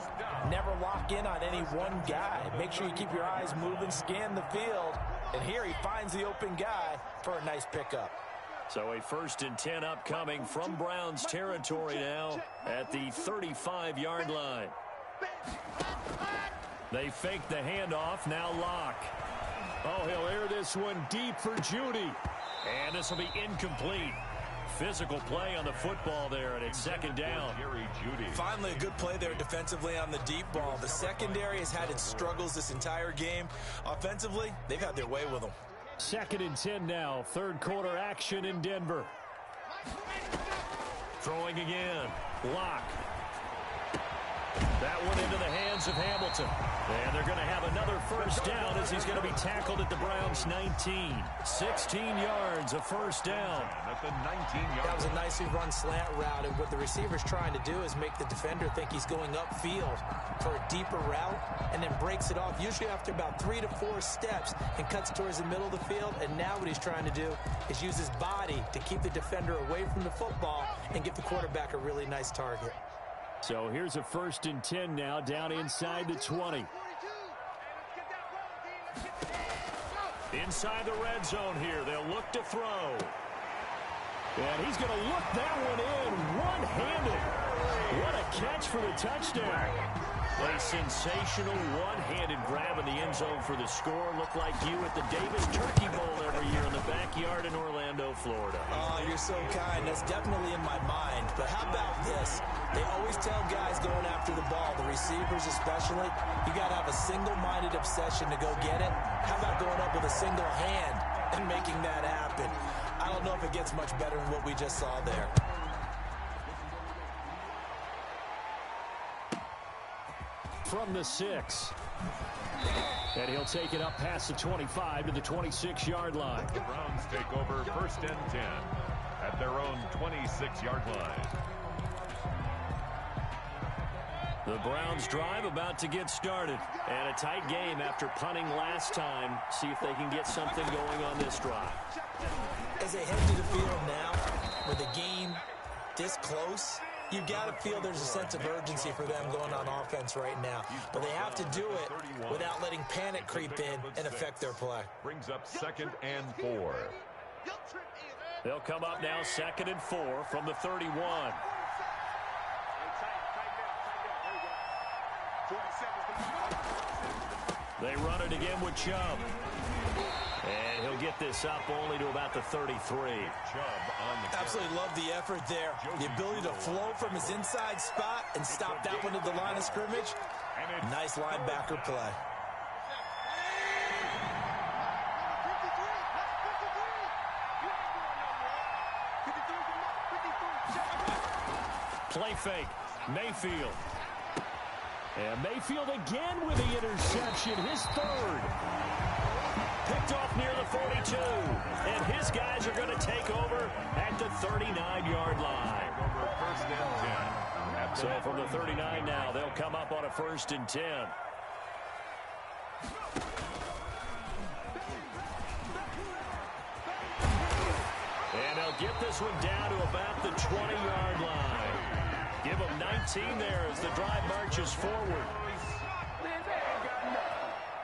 never lock in on any one guy. Make sure you keep your eyes moving, scan the field, and here he finds the open guy for a nice pickup. So a 1st and 10 upcoming from Browns territory now at the 35-yard line. They fake the handoff, now Lock. Oh, he'll air this one deep for Judy. And this will be incomplete. Physical play on the football there, and it's 2nd down. Finally, a good play there defensively on the deep ball. The secondary has had its struggles this entire game. Offensively, they've had their way with them. 2nd and 10 now. 3rd quarter action in Denver. Throwing again. Lock. That one into the hands of Hamilton. And they're going to have another first down as he's going to be tackled at the Browns' 19. 16 yards, a first down. At the 19-yard. That was a nicely run slant route, and what the receiver's trying to do is make the defender think he's going upfield for a deeper route, and then breaks it off, usually after about 3 to 4 steps, and cuts towards the middle of the field. And now what he's trying to do is use his body to keep the defender away from the football and give the quarterback a really nice target. So here's a 1st and 10 now, down inside the 20. Inside the red zone here, they'll look to throw. And he's going to look that one in one-handed. What a catch for the touchdown. A sensational one-handed grab in the end zone for the score. Looked like you at the Davis Turkey Bowl every year in the backyard in Orlando, Florida. Oh, you're so kind. That's definitely in my mind. But how about this? They always tell guys going after the ball, the receivers especially, you got to have a single-minded obsession to go get it. How about going up with a single hand and making that happen? I don't know if it gets much better than what we just saw there. From the 6. And he'll take it up past the 25 to the 26-yard line. The Browns take over 1st and 10 at their own 26-yard line. The Browns drive about to get started. And a tight game after punting last time. See if they can get something going on this drive. As they head to the field now, with the game this close, you've got to feel there's a sense of urgency for them going on offense right now. But they have to do it without letting panic creep in and affect their play. Brings up 2nd and 4. They'll come up now 2nd and 4 from the 31. They run it again with Chubb. And he'll get this up only to about the 33. Chubb on the Absolutely love the effort there. The ability to flow from his inside spot and stop that one at the line of scrimmage. Nice linebacker play. Play fake. Mayfield. And Mayfield again with the interception. His 3rd. Picked off near the 42. And his guys are going to take over at the 39-yard line. over 1st and 10. So from the 39 now, they'll come up on a 1st and 10. And they'll get this one down to about the 20-yard line. Give them 19 there as the drive marches forward.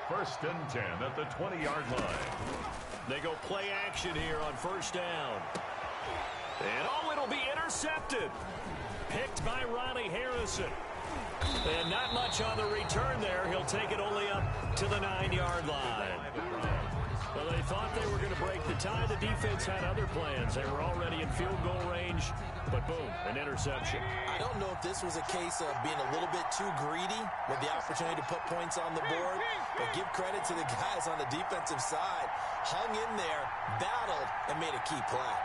1st and 10 at the 20-yard line. They go play action here on 1st down. And oh, it'll be intercepted. Picked by Ronnie Harrison. And not much on the return there. He'll take it only up to the 9-yard line. Well, they thought they were going to break the tie. The defense had other plans. They were already in field goal range, but boom, an interception. I don't know if this was a case of being a little bit too greedy with the opportunity to put points on the board, but give credit to the guys on the defensive side. Hung in there, battled, and made a key play.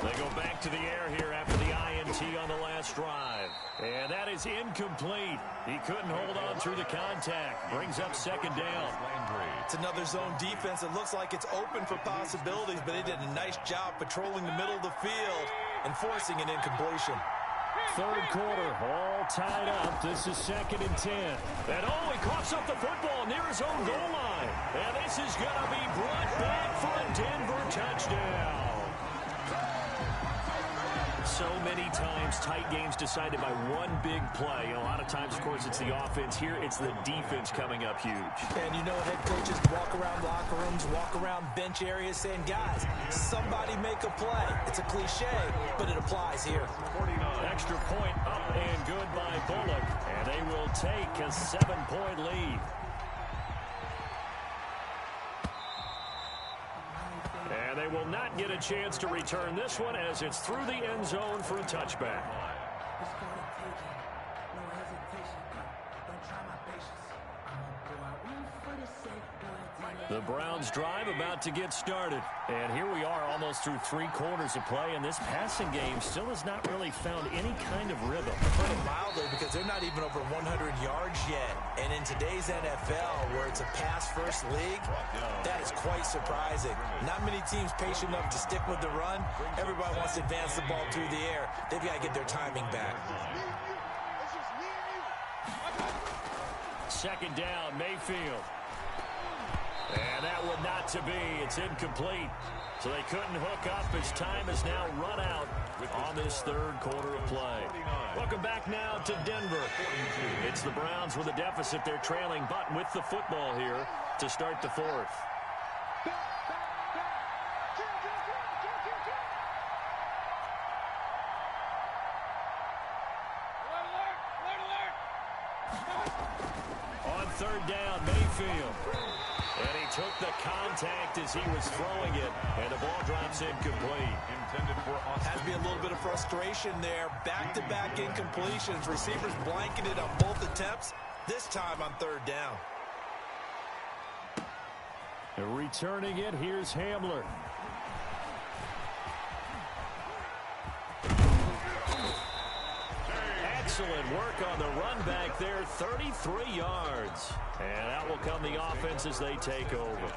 They go back to the air here after the INT on the last drive. And that is incomplete. He couldn't hold on through the contact. Brings up 2nd down. It's another zone defense. It looks like it's open for possibilities, but they did a nice job patrolling the middle of the field and forcing an incompletion. 3rd quarter, all tied up. This is 2nd and 10. And oh, he coughs up the football near his own goal line. And this is going to be brought back for a Denver touchdown. So many times tight games decided by one big play. And a lot of times, of course, it's the offense. Here, it's the defense coming up huge. And you know, head coaches walk around locker rooms, walk around bench areas saying, guys, somebody make a play. It's a cliche, but it applies here. 49. Extra point up and good by Bullock. And they will take a 7-point lead. And they will not get a chance to return this one as it's through the end zone for a touchback. The Browns drive about to get started. And here we are almost through 3 quarters of play, and this passing game still has not really found any kind of rhythm. Put it mildly, because they're not even over 100 yards yet. And in today's NFL, where it's a pass-first league, that is quite surprising. Not many teams patient enough to stick with the run. Everybody wants to advance the ball through the air. They've got to get their timing back. 2nd down, Mayfield. And that would not to be. It's incomplete. So they couldn't hook up as time has now run out on this 3rd quarter of play. Welcome back now to Denver. It's the Browns with a deficit. They're trailing, but with the football here to start the 4th. On 3rd down, Mayfield. And he took the contact as he was throwing it, and the ball drops incomplete. Intended for Austin. Has to be a little bit of frustration there. Back-to-back incompletions. Receivers blanketed on both attempts, this time on 3rd down. Returning it, here's Hamler. Excellent work on the run back there, 33 yards. And that will come the offense as they take over.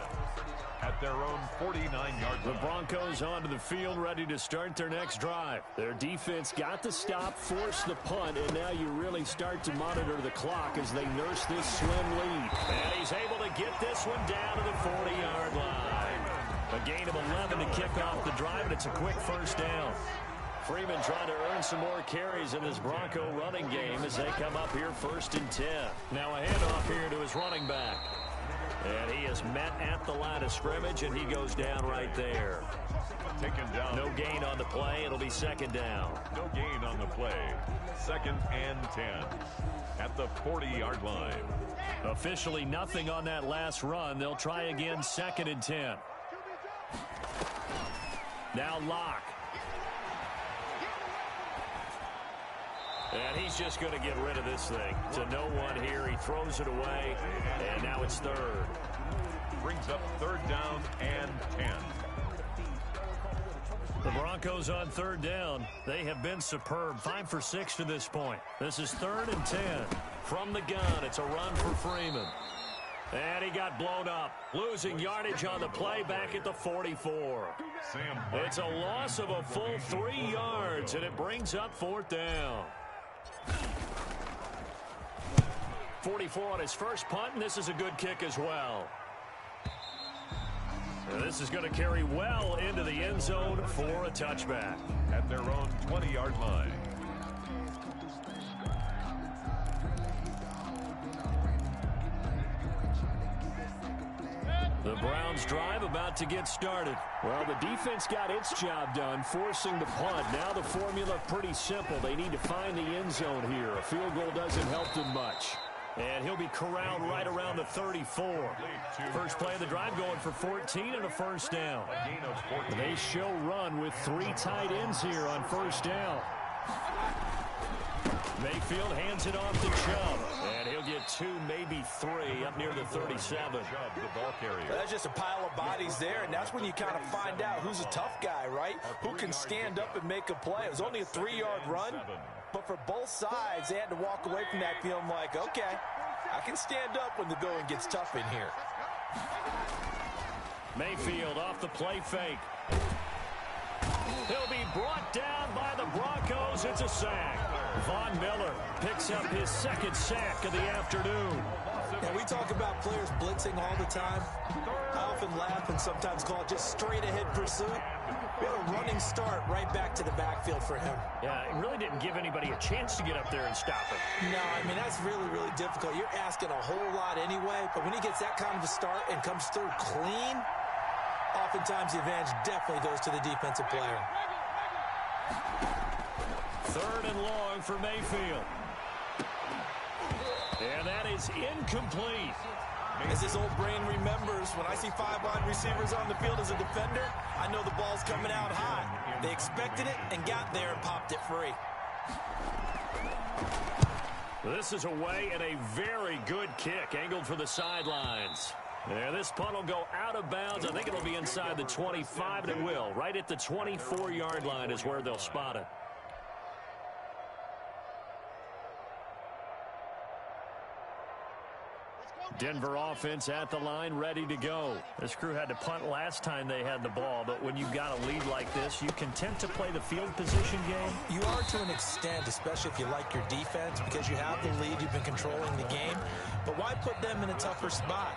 At their own 49-yard line. The Broncos onto the field, ready to start their next drive. Their defense got the stop, forced the punt, and now you really start to monitor the clock as they nurse this slim lead. And he's able to get this one down to the 40-yard line. A gain of 11 to kick off the drive, and it's a quick first down. Freeman trying to earn some more carries in this Bronco running game as they come up here 1st and 10. Now a handoff here to his running back. And he is met at the line of scrimmage, and he goes down right there. Taken down. No gain on the play. It'll be 2nd down. No gain on the play. 2nd and 10 at the 40-yard line. Officially nothing on that last run. They'll try again 2nd and 10. Now Locke. And he's just going to get rid of this thing. To no one here. He throws it away. And now it's 3rd. Brings up 3rd down and 10. The Broncos on 3rd down. They have been superb. 5 for 6 to this point. This is 3rd and 10. From the gun, it's a run for Freeman. And he got blown up. Losing yardage on the play back at the 44. It's a loss of a full 3 yards, and it brings up 4th down. 44 on his first punt, and this is a good kick as well. And this is going to carry well into the end zone for a touchback. At their own 20-yard line. The Browns drive about to get started. Well, the defense got its job done, forcing the punt. Now the formula pretty simple. They need to find the end zone here. A field goal doesn't help them much. And he'll be corralled right around the 34. First play of the drive going for 14 and a first down. They show run with 3 tight ends here on first down. Mayfield hands it off to Chubb. And he'll get 2, maybe 3 up near the 37. Chubb, the ball carrier. That's just a pile of bodies there, and that's when you kind of find out who's a tough guy, right? Who can stand up and make a play. It was only a 3-yard run, but for both sides, they had to walk away from that feeling like, okay, I can stand up when the going gets tough in here. Mayfield off the play fake. He'll be brought down by the Broncos. It's a sack. Von Miller picks up his 2nd sack of the afternoon. And we talk about players blitzing all the time. I often laugh and sometimes call it just straight-ahead pursuit. We had a running start right back to the backfield for him. Yeah, it really didn't give anybody a chance to get up there and stop him. No, I mean, that's really, really difficult. You're asking a whole lot anyway, but when he gets that kind of a start and comes through clean, oftentimes the advantage definitely goes to the defensive player. 3rd and long for Mayfield. And that is incomplete. As his old brain remembers, when I see 5 wide receivers on the field as a defender, I know the ball's coming out hot. They expected it and got there and popped it free. This is away and a very good kick, angled for the sidelines. And this punt will go out of bounds. I think it'll be inside the 25, and it will. Right at the 24-yard line is where they'll spot it. Denver offense at the line, ready to go. This crew had to punt last time they had the ball, but when you've got a lead like this, you content to play the field position game? You are to an extent, especially if you like your defense, because you have the lead, you've been controlling the game. But why put them in a tougher spot?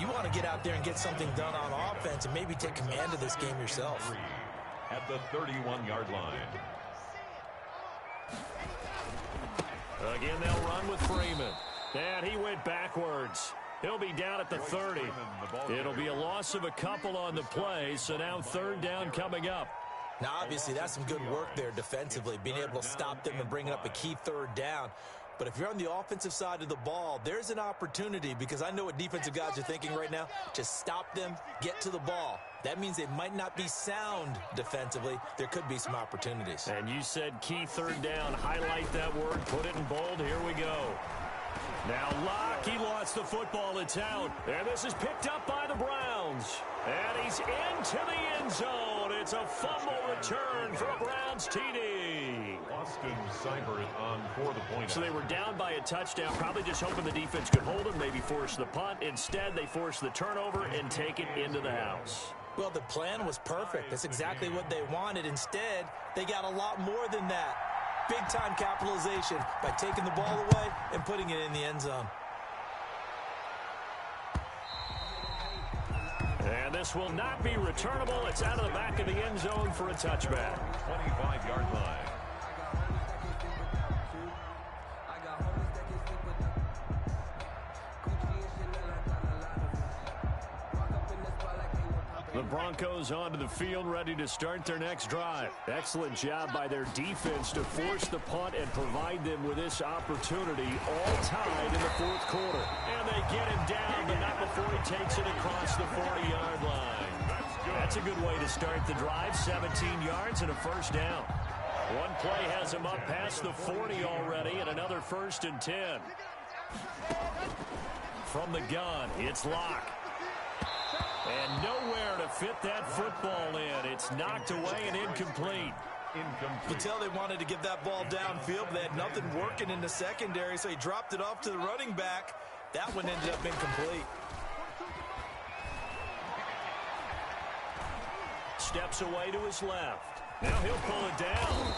You want to get out there and get something done on offense and maybe take command of this game yourself. At the 31-yard line. Again, they'll run with Freeman. And he went backwards. He'll be down at the 30. It'll be a loss of a couple on the play, so now 3rd down coming up. Now, obviously, that's some good work there defensively, being able to stop them and bringing up a key 3rd down. But if you're on the offensive side of the ball, there's an opportunity, because I know what defensive guys are thinking right now. Just stop them, get to the ball. That means they might not be sound defensively. There could be some opportunities. And you said key 3rd down. Highlight that word. Put it in bold. Here we go. Now Locke, he lost the football. It's out. And this is picked up by the Browns. downs. And he's into the end zone. It's a fumble return for a Browns TD. Austin Seibert on for the point. So they were down by a touchdown, probably just hoping the defense could hold them, maybe force the punt. Instead, they forced the turnover and take it into the house. Well, the plan was perfect. That's exactly what they wanted. Instead, they got a lot more than that. Big-time capitalization by taking the ball away and putting it in the end zone. And this will not be returnable. It's out of the back of the end zone for a touchback. 25-yard line. The Broncos onto the field, ready to start their next drive. Excellent job by their defense to force the punt and provide them with this opportunity, all tied in the fourth quarter. And they get him down, but not before he takes it across the 40-yard line. That's a good way to start the drive, 17 yards and a first down. One play has him up past the 40 already, and another 1st and 10. From the gun, it's Locke. And nowhere to fit that football in. It's knocked away and incomplete. You could tell they wanted to get that ball downfield, but they had nothing working in the secondary, so he dropped it off to the running back. That one ended up incomplete. Steps away to his left. Now he'll pull it down.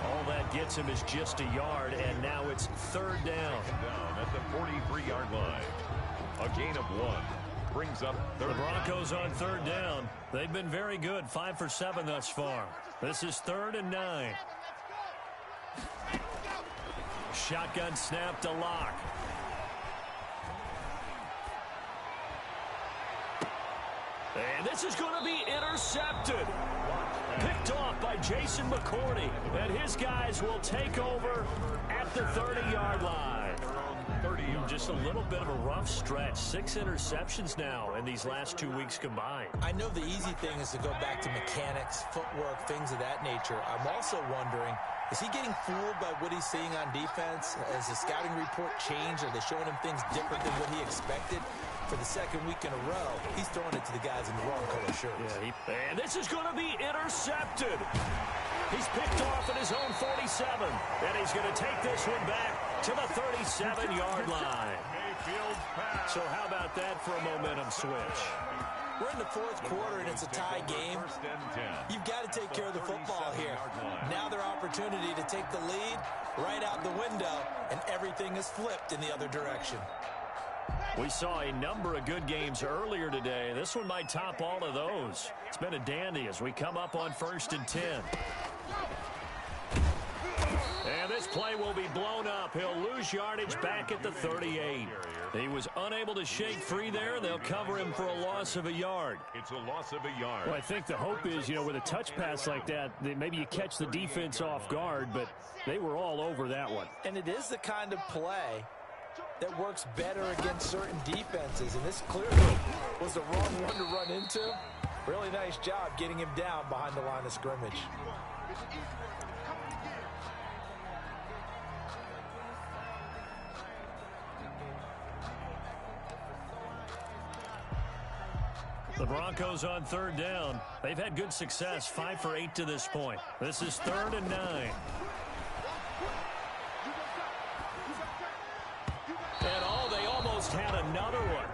All that gets him is just a yard, and now it's 3rd down. Down at the 43-yard line. A gain of 1. Brings up the Broncos on 3rd down. They've been very good, 5 for 7 thus far. This is 3rd and 9. Shotgun snap to Locke. And this is going to be intercepted. Picked off by Jason McCourty. And his guys will take over at the 30-yard line. Just a little bit of a rough stretch. 6 interceptions now in these last 2 weeks combined. I know the easy thing is to go back to mechanics, footwork, things of that nature. I'm also wondering, is he getting fooled by what he's seeing on defense? Has the scouting report changed? Are they showing him things different than what he expected? For the 2nd week in a row, he's throwing it to the guys in the wrong color shirts. Yeah, and this is going to be intercepted. He's picked off at his own 47, and he's going to take this one back to the 37-yard line. So how about that for a momentum switch? We're in the 4th quarter, and it's a tie game. You've got to take care of the football here. Now their opportunity to take the lead right out the window, and everything is flipped in the other direction. We saw a number of good games earlier today. This one might top all of those. It's been a dandy as we come up on 1st and 10. And this play will be blown up. He'll lose yardage back at the 38. He was unable to shake free there. They'll cover him for a loss of a yard. It's a loss of a yard. Well, I think the hope is, with a touch pass like that maybe you catch the defense off guard, but they were all over that one. And it is the kind of play that works better against certain defenses, and this clearly was the wrong one to run into. Really nice job getting him down behind the line of scrimmage. The Broncos on 3rd down. They've had good success, 5 for 8 to this point. This is 3rd and 9. And they almost had another one.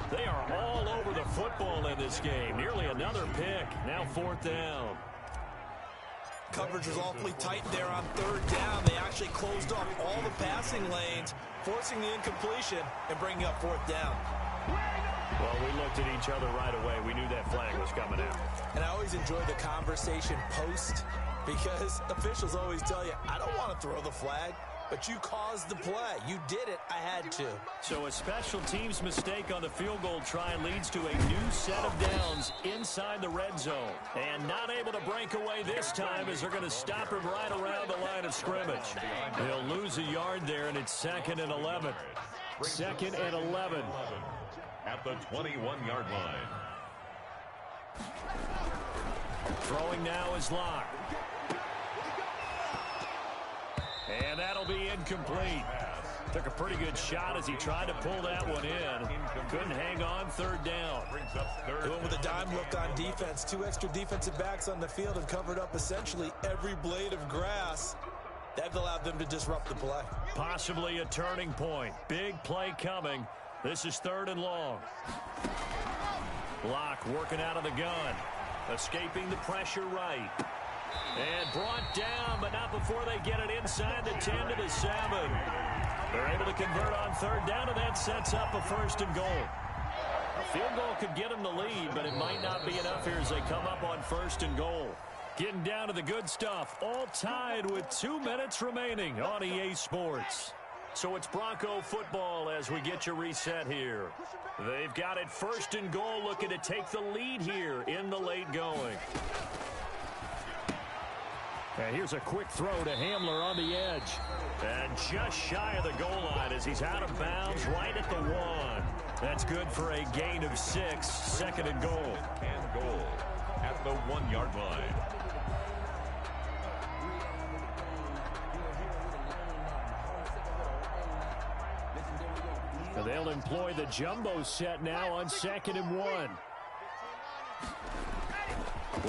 They are all over the football in this game. Nearly another pick. Now 4th down. Coverage was awfully tight there on 3rd down. They actually closed off all the passing lanes, forcing the incompletion and bringing up 4th down. Well, we looked at each other right away. We knew that flag was coming out. And I always enjoy the conversation post because officials always tell you, I don't want to throw the flag, but you caused the play. You did it. I had to. So a special teams mistake on the field goal try leads to a new set of downs inside the red zone. And not able to break away this time as they're going to stop him right around the line of scrimmage. He'll lose a yard there, and it's 2nd and 11. 2nd and 11. At the 21-yard line. Throwing now is Locke. And that'll be incomplete. Took a pretty good shot as he tried to pull that one in. Couldn't hang on. Third down. Going with a dime look on defense. 2 extra defensive backs on the field and covered up essentially every blade of grass. That allowed them to disrupt the play. Possibly a turning point. Big play coming. This is 3rd and long. Locke working out of the gun. Escaping the pressure right. And brought down, but not before they get it inside the 10 to the 7. They're able to convert on 3rd down, and that sets up a 1st and goal. A field goal could get them the lead, but it might not be enough here as they come up on 1st and goal. Getting down to the good stuff, all tied with 2 minutes remaining on EA Sports. So it's Bronco football as we get your reset here. They've got it 1st and goal, looking to take the lead here in the late going. And here's a quick throw to Hamler on the edge. And just shy of the goal line as he's out of bounds right at the 1. That's good for a gain of 6. 2nd and goal. And goal at the 1-yard line. And they'll employ the jumbo set now on 2nd and 1.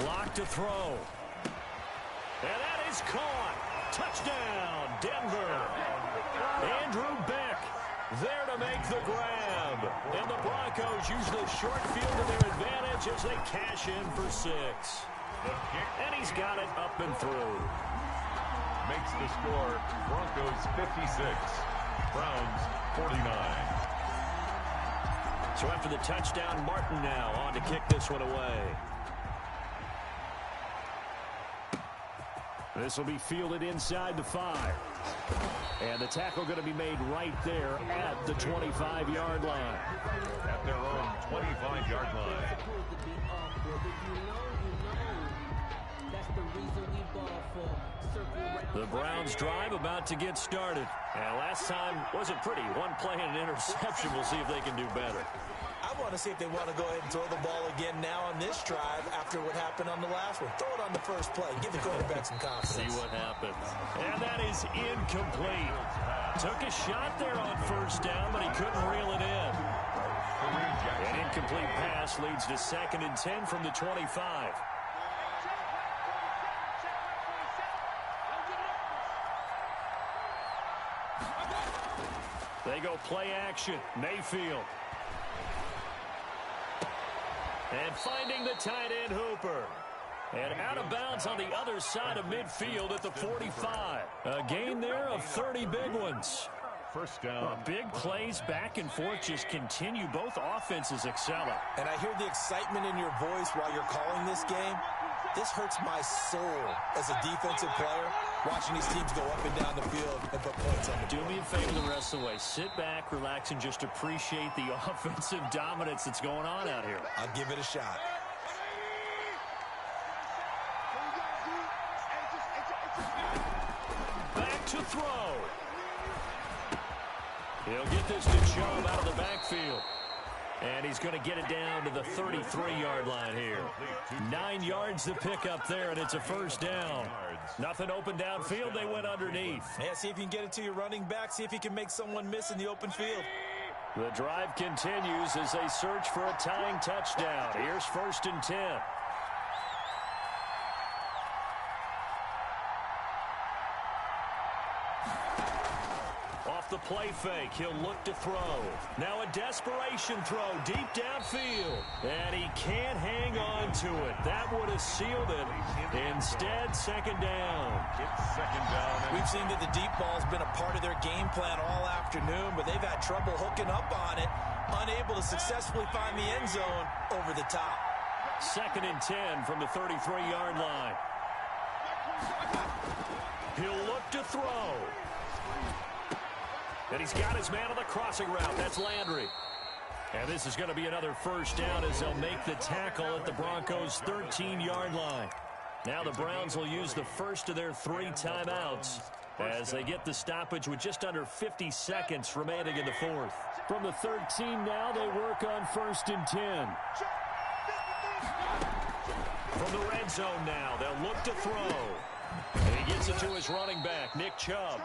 Lock to throw. And that is caught. Touchdown, Denver. Andrew Beck there to make the grab. And the Broncos use the short field to their advantage as they cash in for 6. And he's got it up and through. Makes the score Broncos 56, Browns 49. So after the touchdown, Martin now on to kick this one away. This will be fielded inside the 5. And the tackle going to be made right there at the 25-yard line. At their own 25-yard line. The Browns drive about to get started. And last time wasn't pretty. One play and an interception. We'll see if they can do better. I want to see if they want to go ahead and throw the ball again now on this drive after what happened on the last one. Throw it on the first play. Give the quarterback some confidence. See what happens. And that is incomplete. Took a shot there on 1st down, but he couldn't reel it in. An incomplete pass leads to 2nd and 10 from the 25. They go play action. Mayfield. And finding the tight end Hooper. And out of bounds on the other side of midfield at the 45. A gain there of 30 big ones. 1st down. Big plays back and forth just continue. Both offenses excelling. And I hear the excitement in your voice while you're calling this game. This hurts my soul as a defensive player, watching these teams go up and down the field and put points on the board. Do me a favor the rest of the way. Sit back, relax, and just appreciate the offensive dominance that's going on out here. I'll give it a shot. Back to throw. He'll get this to Chubb out of the backfield. And he's going to get it down to the 33-yard line here. 9 yards to pick up there, and it's a 1st down. Nothing open downfield. They went underneath. Yeah, see if you can get it to your running back. See if you can make someone miss in the open field. The drive continues as they search for a tying touchdown. Here's 1st and 10. The play fake. He'll look to throw. Now a desperation throw deep downfield. And he can't hang on to it. That would have sealed it. Instead, 2nd down. It's 2nd down. We've seen that the deep ball's been a part of their game plan all afternoon, but they've had trouble hooking up on it, unable to successfully find the end zone over the top. 2nd and 10 from the 33-yard line. He'll look to throw. And he's got his man on the crossing route. That's Landry. And this is going to be another 1st down as they'll make the tackle at the Broncos' 13-yard line. Now the Browns will use the first of their 3 timeouts as they get the stoppage with just under 50 seconds remaining in the 4th. From the 13 now, they work on 1st and 10. From the red zone now, they'll look to throw. And he gets it to his running back, Nick Chubb.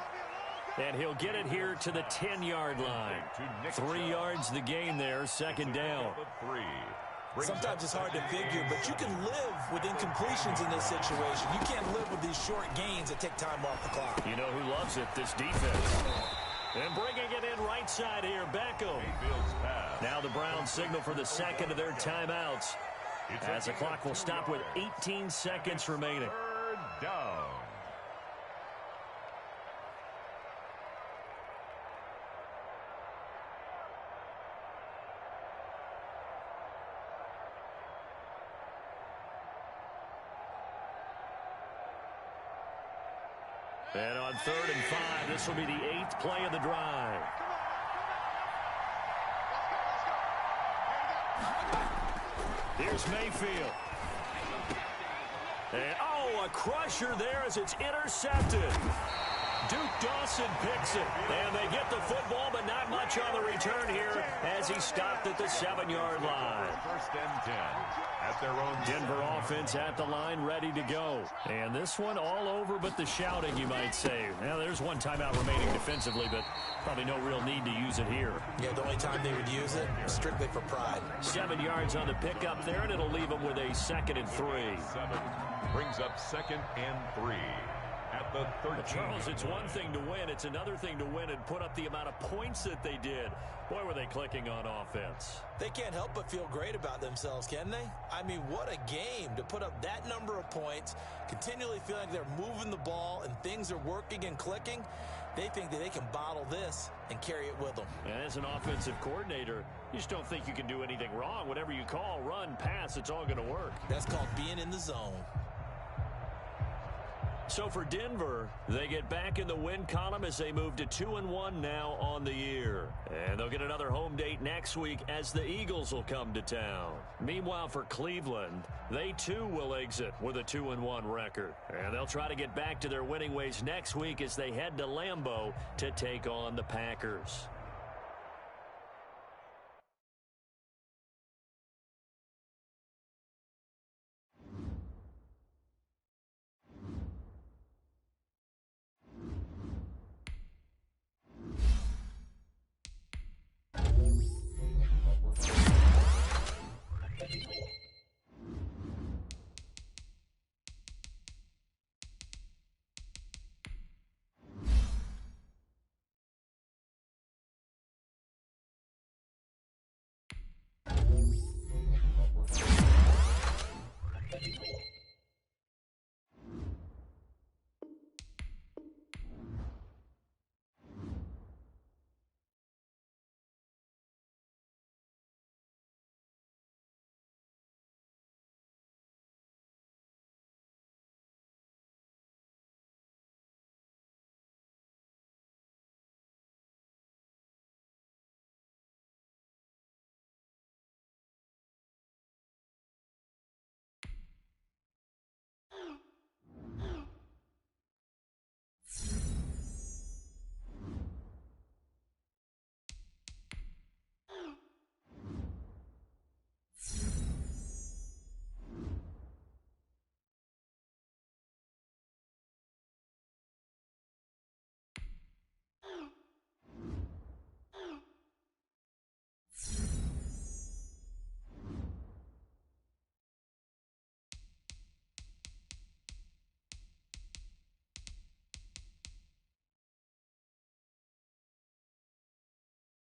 And he'll get it here to the 10-yard line. 3 yards the gain there, second down. Sometimes it's hard to figure, but you can live with incompletions in this situation. You can't live with these short gains that take time off the clock. You know who loves it? This defense. And bringing it in right side here, Beckham. Now the Browns signal for the second of their timeouts, as the clock will stop with 18 seconds remaining. Third down. And on 3rd and 5, this will be the 8th play of the drive. Here's Mayfield. And, a crusher there as it's intercepted. Duke Dawson picks it. And they get the football, but not much on the return here as he stopped at the 7-yard line. 1st and 10 at their own. Denver offense at the line, ready to go. And this one all over but the shouting, you might say. Now, there's one timeout remaining defensively, but probably no real need to use it here. Yeah, the only time they would use it, strictly for pride. 7 yards on the pickup there, and it'll leave them with a 2nd and 3. 7 brings up 2nd and 3 at the 13. Charles, it's one thing to win. It's another thing to win and put up the amount of points that they did. Boy, were they clicking on offense. They can't help but feel great about themselves, can they? I mean, what a game to put up that number of points, continually feeling like they're moving the ball and things are working and clicking. They think that they can bottle this and carry it with them. And as an offensive coordinator, you just don't think you can do anything wrong. Whatever you call, run, pass, it's all going to work. That's called being in the zone. So for Denver, they get back in the win column as they move to 2-1 now on the year. And they'll get another home date next week as the Eagles will come to town. Meanwhile, for Cleveland, they too will exit with a 2-1 record. And they'll try to get back to their winning ways next week as they head to Lambeau to take on the Packers.